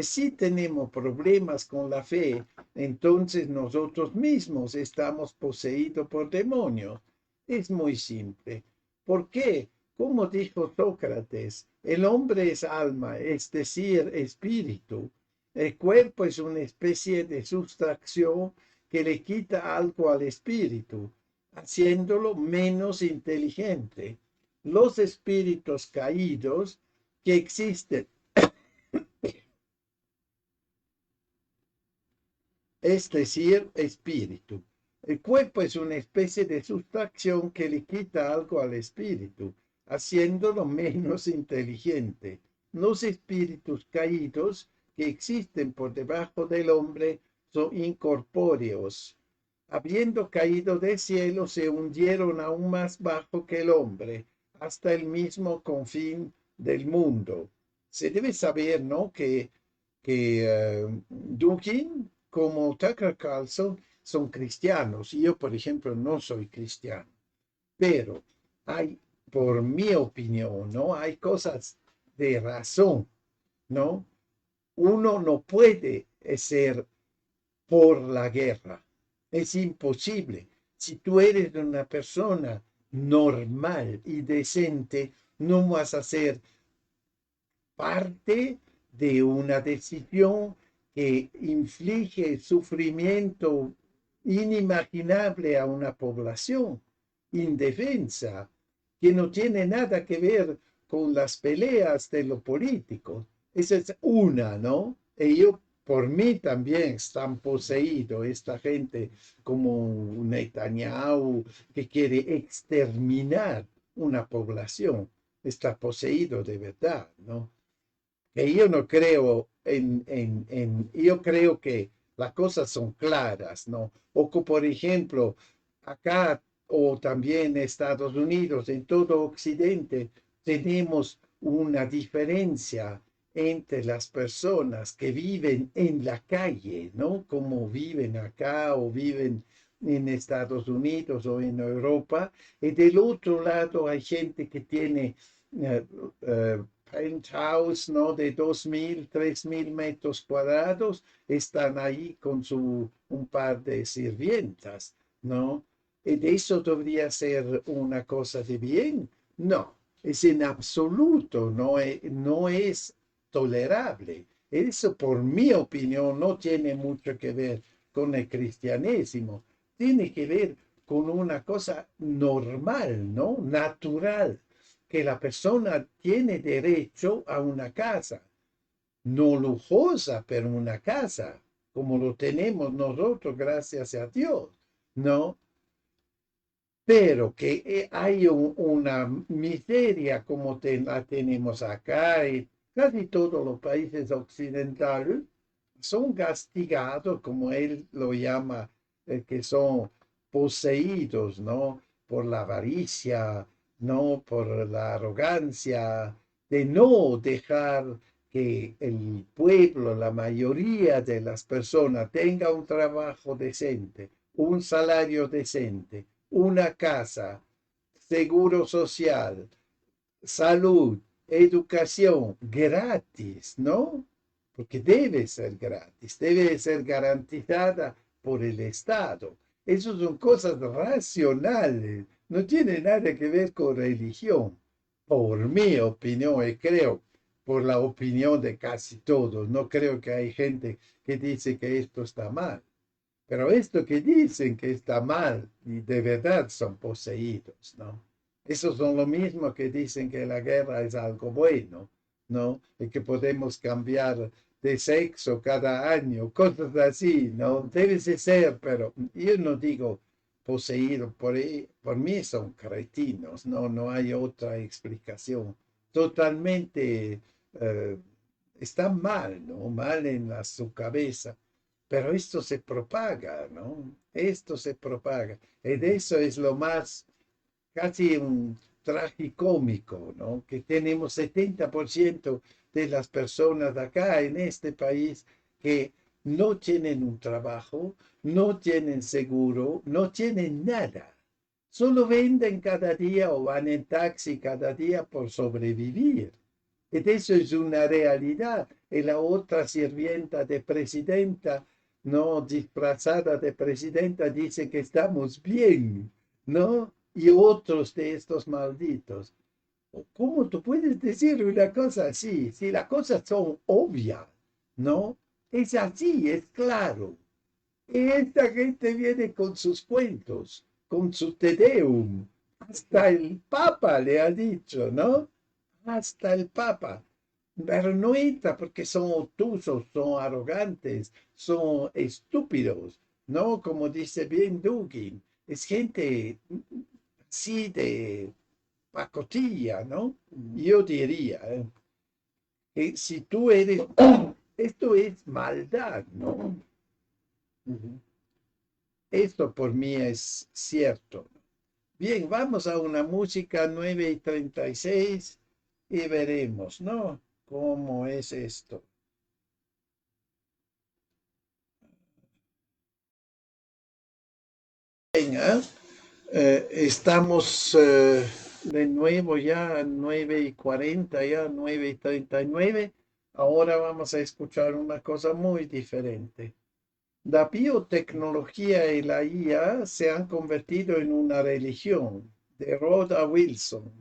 Si tenemos problemas con la fe, entonces nosotros mismos estamos poseídos por demonios. Es muy simple. ¿Por qué? Como dijo Sócrates, el hombre es alma, es decir, espíritu. El cuerpo es una especie de sustracción que le quita algo al espíritu, haciéndolo menos inteligente. Los espíritus caídos que existen, es decir, espíritu. El cuerpo es una especie de sustracción que le quita algo al espíritu, haciéndolo menos inteligente. Los espíritus caídos que existen por debajo del hombre son incorpóreos. Habiendo caído del cielo, se hundieron aún más bajo que el hombre, hasta el mismo confín del mundo. Se debe saber, ¿no?, que Dugin como Tucker Carlson son cristianos. Y yo, por ejemplo, no soy cristiano. Pero hay, por mi opinión, ¿no?, hay cosas de razón, ¿no? Uno no puede ser por la guerra. Es imposible. Si tú eres una persona normal y decente, no vas a ser parte de una decisión que inflige sufrimiento inimaginable a una población indefensa que no tiene nada que ver con las peleas de lo político. Esa es una, ¿no? Ellos por mí también están poseídos, esta gente como Netanyahu que quiere exterminar una población, está poseído de verdad, ¿no? Que yo no creo yo creo que las cosas son claras, ¿no? O que, por ejemplo, acá o también en Estados Unidos, en todo Occidente, tenemos una diferencia entre las personas que viven en la calle, ¿no? Como viven acá o viven en Estados Unidos o en Europa. Y del otro lado hay gente que tiene eh, eh, penthouse, ¿no? De 2.000, 3.000 metros cuadrados, están ahí con un par de sirvientas, ¿no? ¿Y eso debería ser una cosa de bien? No, es en absoluto, no es tolerable. Eso, por mi opinión, no tiene mucho que ver con el cristianismo, tiene que ver con una cosa normal, ¿no? Natural, que la persona tiene derecho a una casa, no lujosa, pero una casa, como lo tenemos nosotros, gracias a Dios, ¿no? Pero que hay una miseria como la tenemos acá y casi todos los países occidentales son castigados, como él lo llama, que son poseídos, ¿no? Por la avaricia, ¿no? Por la arrogancia, de no dejar que el pueblo, la mayoría de las personas, tenga un trabajo decente, un salario decente, una casa, seguro social, salud, educación gratis, ¿no? Porque debe ser gratis, debe ser garantizada por el Estado. Esas son cosas racionales, no tiene nada que ver con religión, por mi opinión, y creo por la opinión de casi todos. No creo que hay gente que dice que esto está mal. Pero esto que dicen que está mal y de verdad son poseídos, ¿no? Esos son lo mismo que dicen que la guerra es algo bueno, ¿no? Y que podemos cambiar de sexo cada año, cosas así, ¿no? Debe de ser, pero yo no digo poseído, por mí son cretinos, ¿no? No hay otra explicación. Totalmente eh, están mal, ¿no? Mal en su cabeza. Pero esto se propaga, ¿no? Esto se propaga. Y de eso es lo más, casi un tragicómico, ¿no? Que tenemos 70% de las personas acá en este país que no tienen un trabajo, no tienen seguro, no tienen nada. Solo venden cada día o van en taxi cada día por sobrevivir. Y eso es una realidad. Y la otra sirvienta de presidenta, no disfrazada de presidenta, dice que estamos bien, ¿no? Y otros de estos malditos. ¿Cómo tú puedes decir una cosa así? Si las cosas son obvias, ¿no? Es así, es claro. Y esta gente viene con sus cuentos, con su Te Deum. Hasta el Papa le ha dicho, ¿no? Hasta el Papa. Pero no entra porque son obtusos, son arrogantes, son estúpidos, ¿no? Como dice bien Dugin, es gente sí de pacotilla, ¿no? Yo diría, que si tú eres, esto es maldad, ¿no? Esto por mí es cierto. Bien, vamos a una música 9:36 y veremos, ¿no? ¿Cómo es esto? Venga, estamos de nuevo ya a 9:40, ya 9:39. Ahora vamos a escuchar una cosa muy diferente. La biotecnología y la IA se han convertido en una religión, de Rhoda Wilson.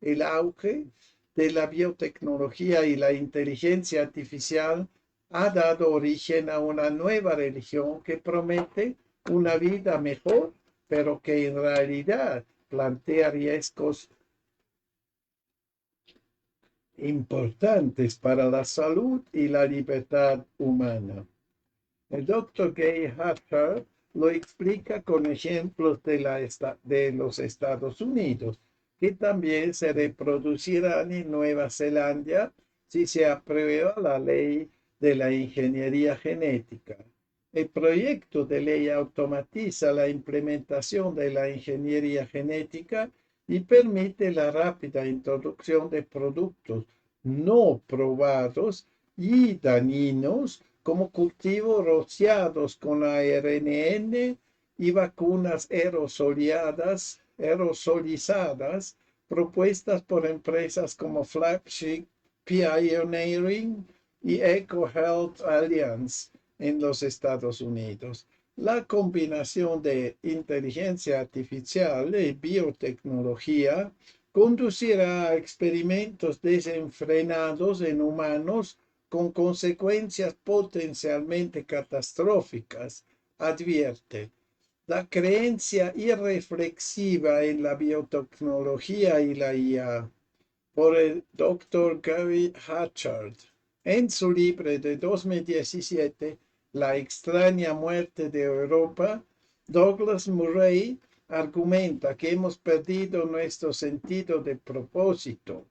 El auge de la biotecnología y la inteligencia artificial ha dado origen a una nueva religión que promete una vida mejor, pero que en realidad plantea riesgos importantes para la salud y la libertad humana. El doctor Gay Harter lo explica con ejemplos de los Estados Unidos, que también se reproducirán en Nueva Zelanda si se aprueba la ley de la ingeniería genética. El proyecto de ley automatiza la implementación de la ingeniería genética y permite la rápida introducción de productos no probados y dañinos como cultivos rociados con ARNN y vacunas aerosolizadas propuestas por empresas como Flagship Pioneering y EcoHealth Alliance en los Estados Unidos. La combinación de inteligencia artificial y biotecnología conducirá a experimentos desenfrenados en humanos con consecuencias potencialmente catastróficas, advierte. La creencia irreflexiva en la biotecnología y la IA por el Dr. Gary Hatchard. En su libro de 2017, La extraña muerte de Europa, Douglas Murray argumenta que hemos perdido nuestro sentido de propósito.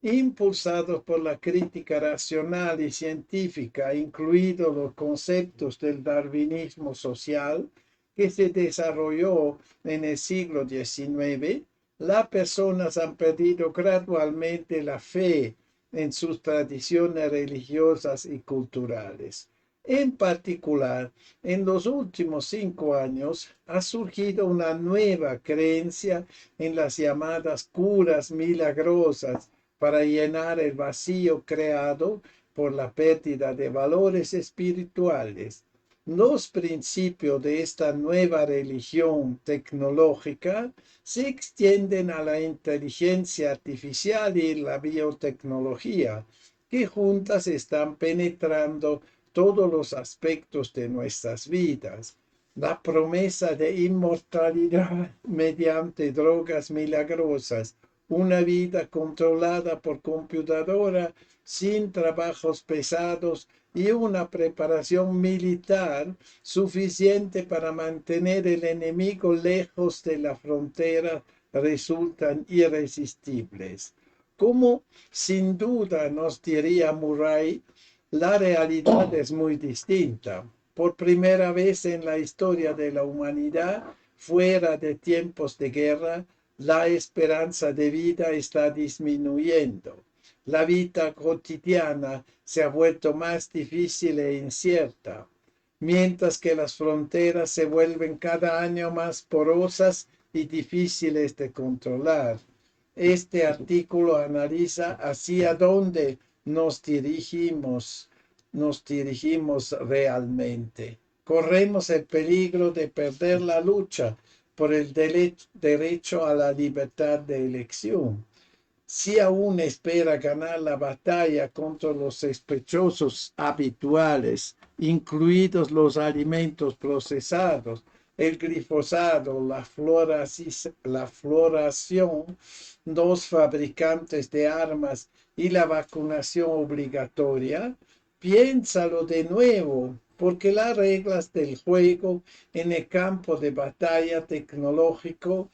Impulsados por la crítica racional y científica, incluidos los conceptos del darwinismo social que se desarrolló en el siglo XIX, las personas han perdido gradualmente la fe en sus tradiciones religiosas y culturales. En particular, en los últimos 5 años ha surgido una nueva creencia en las llamadas curas milagrosas para llenar el vacío creado por la pérdida de valores espirituales. Los principios de esta nueva religión tecnológica se extienden a la inteligencia artificial y la biotecnología, que juntas están penetrando todos los aspectos de nuestras vidas. La promesa de inmortalidad mediante drogas milagrosas, una vida controlada por computadora, sin trabajos pesados y una preparación militar suficiente para mantener el enemigo lejos de la frontera resultan irresistibles. Como sin duda nos diría Murray, la realidad es muy distinta. Por primera vez en la historia de la humanidad, fuera de tiempos de guerra, la esperanza de vida está disminuyendo. La vida cotidiana se ha vuelto más difícil e incierta, mientras que las fronteras se vuelven cada año más porosas y difíciles de controlar. Este artículo analiza hacia dónde nos dirigimos realmente. Corremos el peligro de perder la lucha por el derecho a la libertad de elección. Si aún espera ganar la batalla contra los sospechosos habituales, incluidos los alimentos procesados, el glifosato, la floración, los fabricantes de armas y la vacunación obligatoria, piénsalo de nuevo, porque las reglas del juego en el campo de batalla tecnológico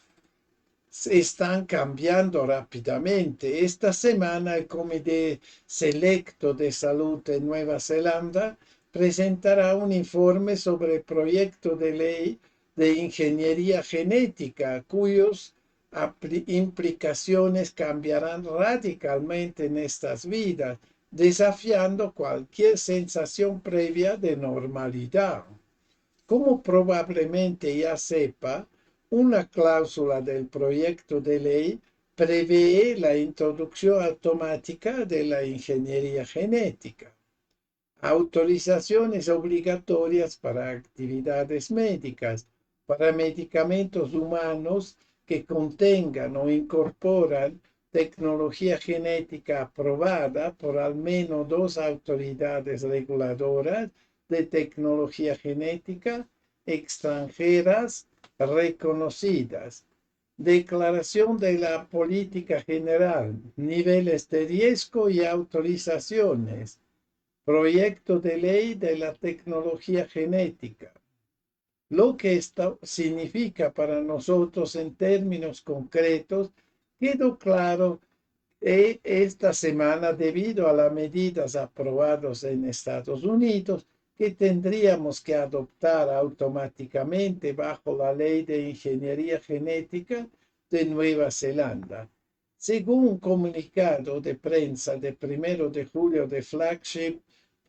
están cambiando rápidamente. Esta semana el Comité Selecto de Salud de Nueva Zelanda presentará un informe sobre el proyecto de ley de ingeniería genética, cuyas implicaciones cambiarán radicalmente nuestras vidas, desafiando cualquier sensación previa de normalidad. Como probablemente ya sepa, una cláusula del proyecto de ley prevé la introducción automática de la ingeniería genética, autorizaciones obligatorias para actividades médicas, para medicamentos humanos que contengan o incorporan tecnología genética aprobada por al menos 2 autoridades reguladoras de tecnología genética extranjeras reconocidas. Declaración de la política general, niveles de riesgo y autorizaciones. Proyecto de ley de la tecnología genética. Lo que esto significa para nosotros en términos concretos quedó claro esta semana debido a las medidas aprobadas en Estados Unidos que tendríamos que adoptar automáticamente bajo la ley de ingeniería genética de Nueva Zelanda. Según un comunicado de prensa de 1 de julio de Flagship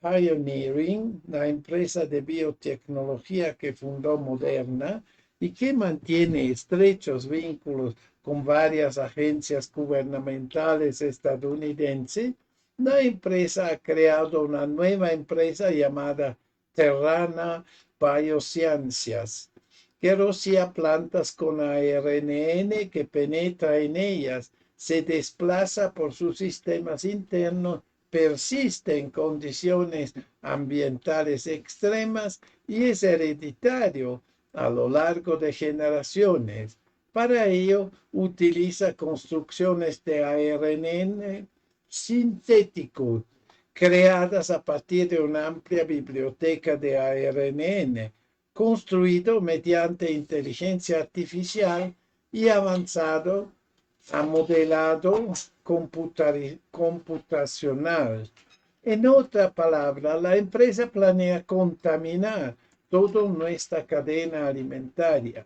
Pioneering, la empresa de biotecnología que fundó Moderna y que mantiene estrechos vínculos con varias agencias gubernamentales estadounidenses, la empresa ha creado una nueva empresa llamada Terrana Biosciences, que rocía plantas con ARNN que penetra en ellas, se desplaza por sus sistemas internos, persiste en condiciones ambientales extremas y es hereditario a lo largo de generaciones. Para ello, utiliza construcciones de ARNN sintético creadas a partir de una amplia biblioteca de ARNN, construido mediante inteligencia artificial y avanzado a modelado computacional. En otra palabra, la empresa planea contaminar toda nuestra cadena alimentaria.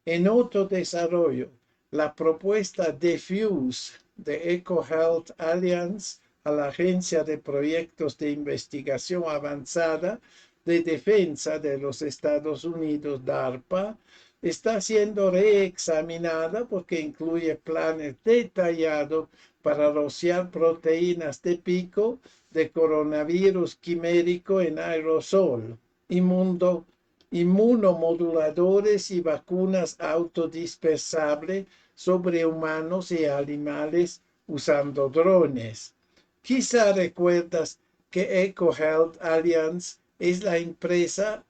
En otro desarrollo, la propuesta Diffuse de EcoHealth Alliance a la Agencia de Proyectos de Investigación Avanzada de Defensa de los Estados Unidos, DARPA, está siendo reexaminada porque incluye planes detallados para rociar proteínas de pico de coronavirus quimérico en aerosol, inmunomoduladores y vacunas autodispersables sobre humanos y animales usando drones. Quizá recuerdas que EcoHealth Alliance es la empresa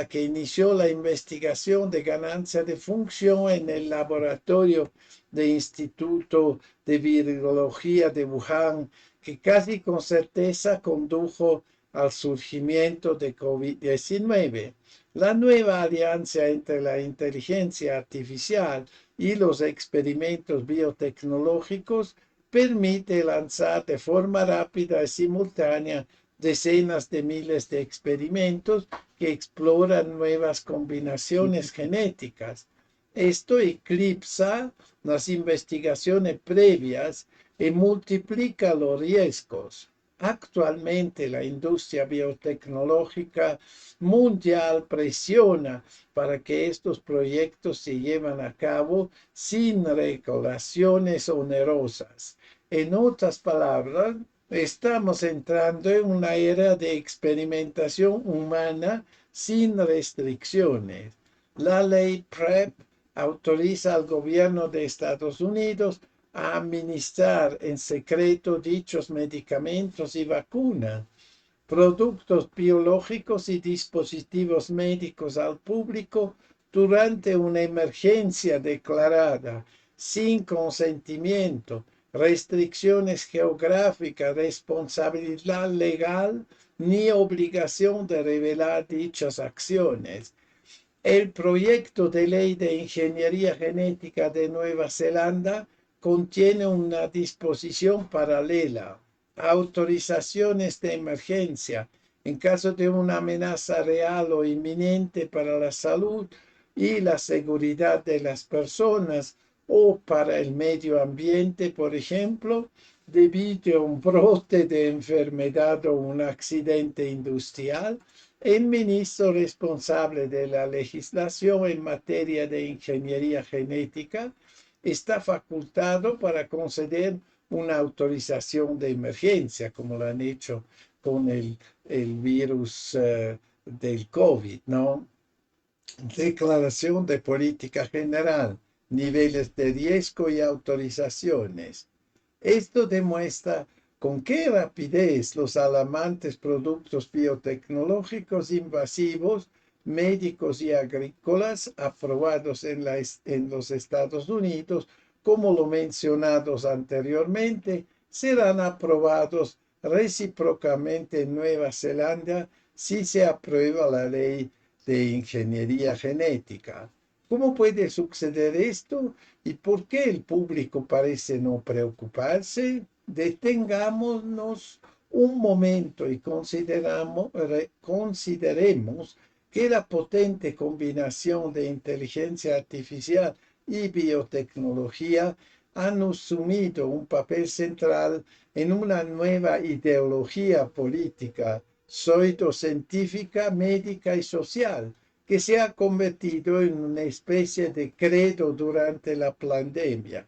que inició la investigación de ganancia de función en el laboratorio del Instituto de Virología de Wuhan, que casi con certeza condujo al surgimiento de COVID-19. La nueva alianza entre la inteligencia artificial y los experimentos biotecnológicos permite lanzar de forma rápida y simultánea decenas de miles de experimentos que exploran nuevas combinaciones genéticas. Esto eclipsa las investigaciones previas y multiplica los riesgos. Actualmente la industria biotecnológica mundial presiona para que estos proyectos se lleven a cabo sin regulaciones onerosas. En otras palabras, estamos entrando en una era de experimentación humana sin restricciones. La ley PrEP autoriza al gobierno de Estados Unidos a administrar en secreto dichos medicamentos y vacunas, productos biológicos y dispositivos médicos al público durante una emergencia declarada sin consentimiento, restricciones geográficas, responsabilidad legal ni obligación de revelar dichas acciones. El proyecto de ley de ingeniería genética de Nueva Zelanda contiene una disposición paralela, autorizaciones de emergencia en caso de una amenaza real o inminente para la salud y la seguridad de las personas o para el medio ambiente, por ejemplo, debido a un brote de enfermedad o un accidente industrial. El ministro responsable de la legislación en materia de ingeniería genética está facultado para conceder una autorización de emergencia, como lo han hecho con el virus del COVID, ¿no? Declaración de política general, niveles de riesgo y autorizaciones. Esto demuestra con qué rapidez los alarmantes productos biotecnológicos invasivos médicos y agrícolas aprobados en los Estados Unidos, como lo mencionados anteriormente, serán aprobados recíprocamente en Nueva Zelanda si se aprueba la ley de ingeniería genética. ¿Cómo puede suceder esto y por qué el público parece no preocuparse? Detengámonos un momento y consideremos que la potente combinación de inteligencia artificial y biotecnología han asumido un papel central en una nueva ideología política, pseudocientífica, médica y social, que se ha convertido en una especie de credo durante la pandemia.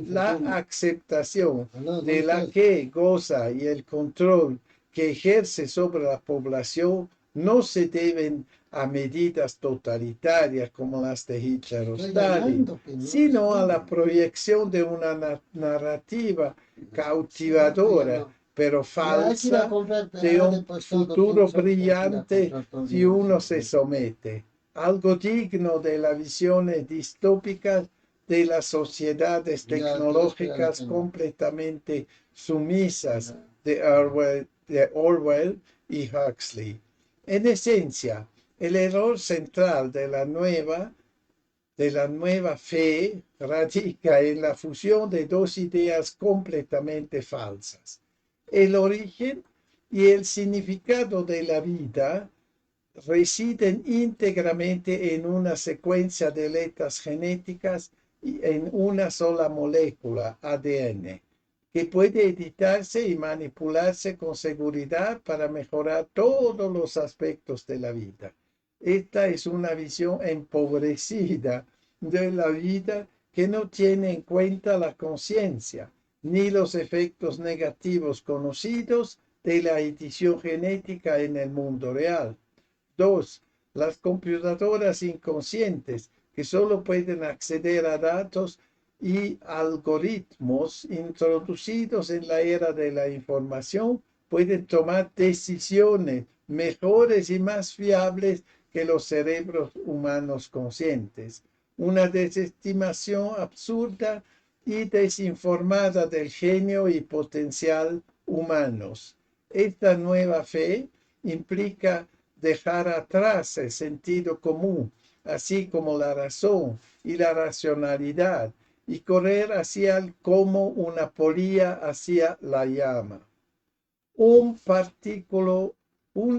La aceptación de la que goza y el control que ejerce sobre la población no se deben a medidas totalitarias como las de Hitler o Stalin, sino a la proyección de una narrativa cautivadora pero falsa de un futuro brillante si uno se somete, algo digno de las visiones distópicas de las sociedades tecnológicas completamente sumisas de Orwell y Huxley. En esencia, el error central de la nueva fe radica en la fusión de dos ideas completamente falsas. El origen y el significado de la vida residen íntegramente en una secuencia de letras genéticas y en una sola molécula, ADN, que puede editarse y manipularse con seguridad para mejorar todos los aspectos de la vida. Esta es una visión empobrecida de la vida que no tiene en cuenta la conciencia ni los efectos negativos conocidos de la edición genética en el mundo real. 2. Las computadoras inconscientes que solo pueden acceder a datos y algoritmos introducidos en la era de la información pueden tomar decisiones mejores y más fiables que los cerebros humanos conscientes. Una desestimación absurda y desinformada del genio y potencial humanos. Esta nueva fe implica dejar atrás el sentido común, así como la razón y la racionalidad, y correr hacia el como una polilla hacia la llama. Un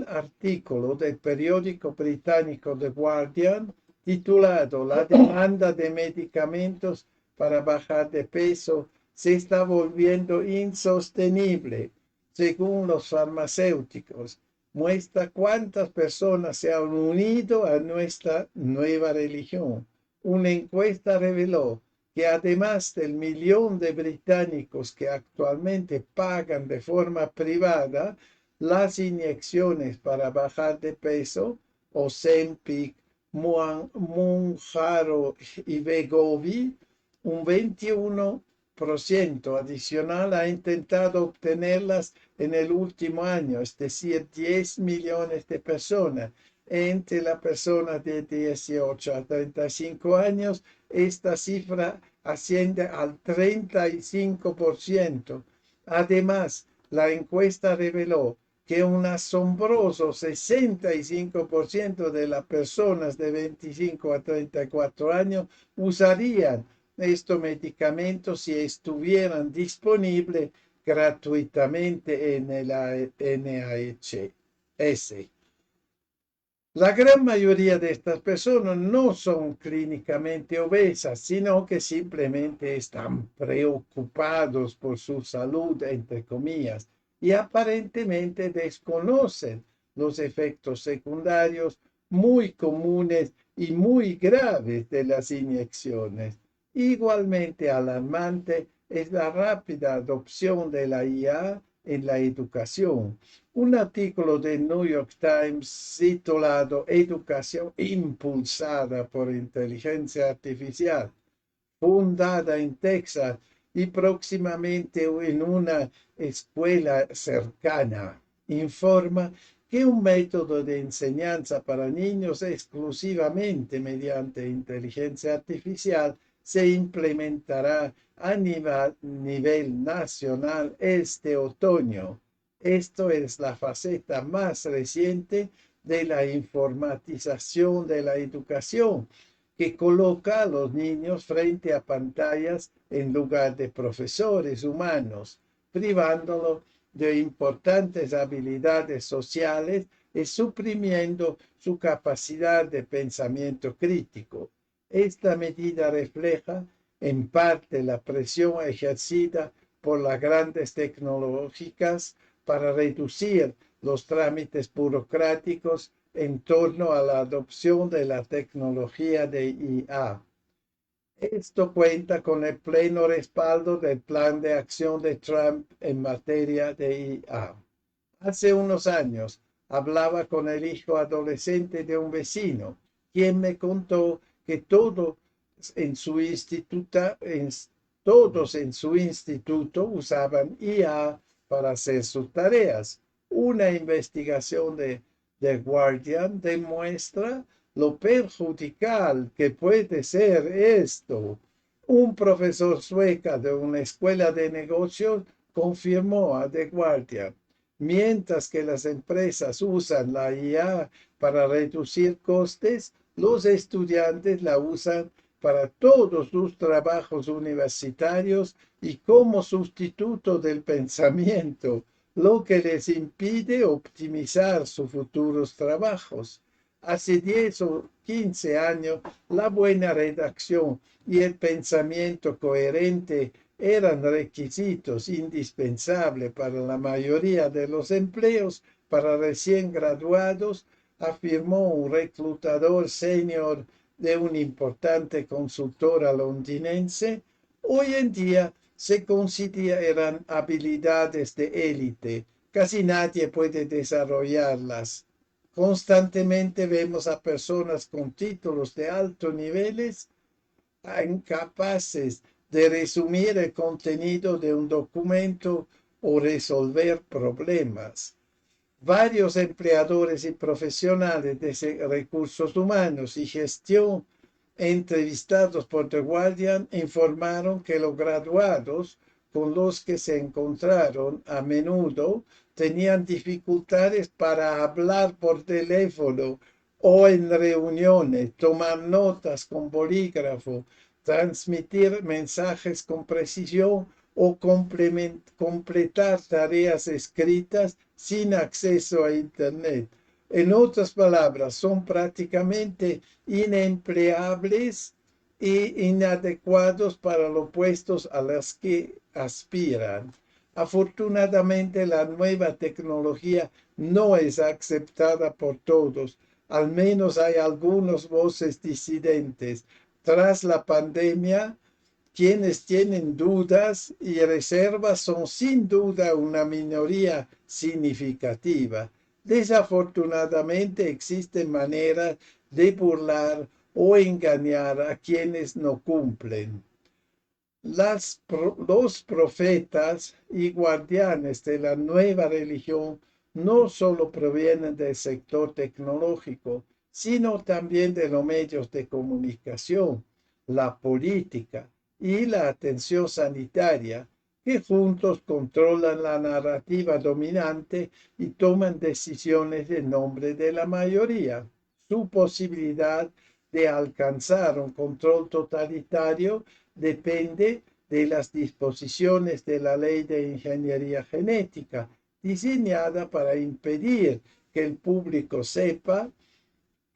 artículo del periódico británico The Guardian titulado "La demanda de medicamentos para bajar de peso se está volviendo insostenible, según los farmacéuticos", muestra cuántas personas se han unido a nuestra nueva religión. Una encuesta reveló que además del 1.000.000 de británicos que actualmente pagan de forma privada las inyecciones para bajar de peso, Ozempic, Mounjaro y Wegovy, un 21% adicional ha intentado obtenerlas en el último año, es decir, 10 millones de personas. Entre las personas de 18 a 35 años, esta cifra asciende al 35%. Además, la encuesta reveló que un asombroso 65% de las personas de 25 a 34 años usarían estos medicamentos si estuvieran disponibles gratuitamente en el NHS. La gran mayoría de estas personas no son clínicamente obesas, sino que simplemente están preocupados por su salud, entre comillas, y aparentemente desconocen los efectos secundarios muy comunes y muy graves de las inyecciones. Igualmente alarmante es la rápida adopción de la IA en la educación. Un artículo de New York Times titulado "Educación impulsada por inteligencia artificial, fundada en Texas y próximamente en una escuela cercana", informa que un método de enseñanza para niños exclusivamente mediante inteligencia artificial se implementará a nivel nacional este otoño. Esto es la faceta más reciente de la informatización de la educación, que coloca a los niños frente a pantallas en lugar de profesores humanos, privándolos de importantes habilidades sociales y suprimiendo su capacidad de pensamiento crítico. Esta medida refleja en parte la presión ejercida por las grandes tecnológicas para reducir los trámites burocráticos en torno a la adopción de la tecnología de IA. Esto cuenta con el pleno respaldo del plan de acción de Trump en materia de IA. Hace unos años hablaba con el hijo adolescente de un vecino, quien me contó que todos en su instituto usaban IA para hacer sus tareas. Una investigación de The Guardian demuestra lo perjudicial que puede ser esto. Un profesor sueco de una escuela de negocios confirmó a The Guardian: mientras que las empresas usan la IA para reducir costes, los estudiantes la usan para todos sus trabajos universitarios y como sustituto del pensamiento, lo que les impide optimizar sus futuros trabajos. Hace 10 o 15 años, la buena redacción y el pensamiento coherente eran requisitos indispensables para la mayoría de los empleos para recién graduados, afirmó un reclutador senior de una importante consultora londinense. Hoy en día se consideran habilidades de élite. Casi nadie puede desarrollarlas. Constantemente vemos a personas con títulos de altos niveles incapaces de resumir el contenido de un documento o resolver problemas. Varios empleadores y profesionales de recursos humanos y gestión entrevistados por The Guardian informaron que los graduados con los que se encontraron a menudo tenían dificultades para hablar por teléfono o en reuniones, tomar notas con bolígrafo, transmitir mensajes con precisión o completar tareas escritas sin acceso a Internet. En otras palabras, son prácticamente inempleables e inadecuados para los puestos a los que aspiran. Afortunadamente, la nueva tecnología no es aceptada por todos. Al menos hay algunas voces disidentes. Tras la pandemia, quienes tienen dudas y reservas son sin duda una minoría significativa. Desafortunadamente existen maneras de burlar o engañar a quienes no cumplen. Los profetas y guardianes de la nueva religión no solo provienen del sector tecnológico, sino también de los medios de comunicación, la política y la atención sanitaria, que juntos controlan la narrativa dominante y toman decisiones en nombre de la mayoría. Su posibilidad de alcanzar un control totalitario depende de las disposiciones de la ley de ingeniería genética, diseñada para impedir que el público sepa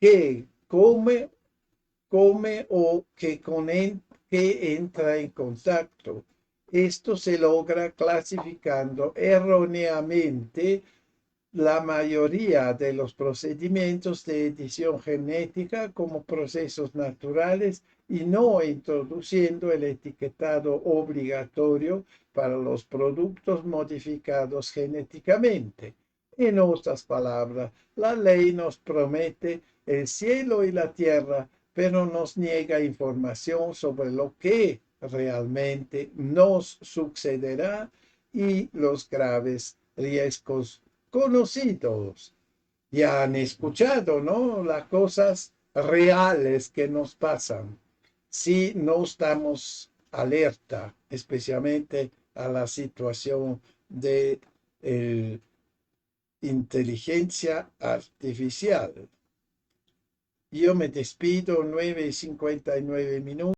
qué come o que entra en contacto. Esto se logra clasificando erróneamente la mayoría de los procedimientos de edición genética como procesos naturales y no introduciendo el etiquetado obligatorio para los productos modificados genéticamente. En otras palabras, la ley nos promete el cielo y la tierra, pero nos niega información sobre lo que realmente nos sucederá y los graves riesgos conocidos. ya han escuchado, ¿no? Las cosas reales que nos pasan. Si no estamos alerta, especialmente a la situación de inteligencia artificial. Yo me despido, 9:59 minutos.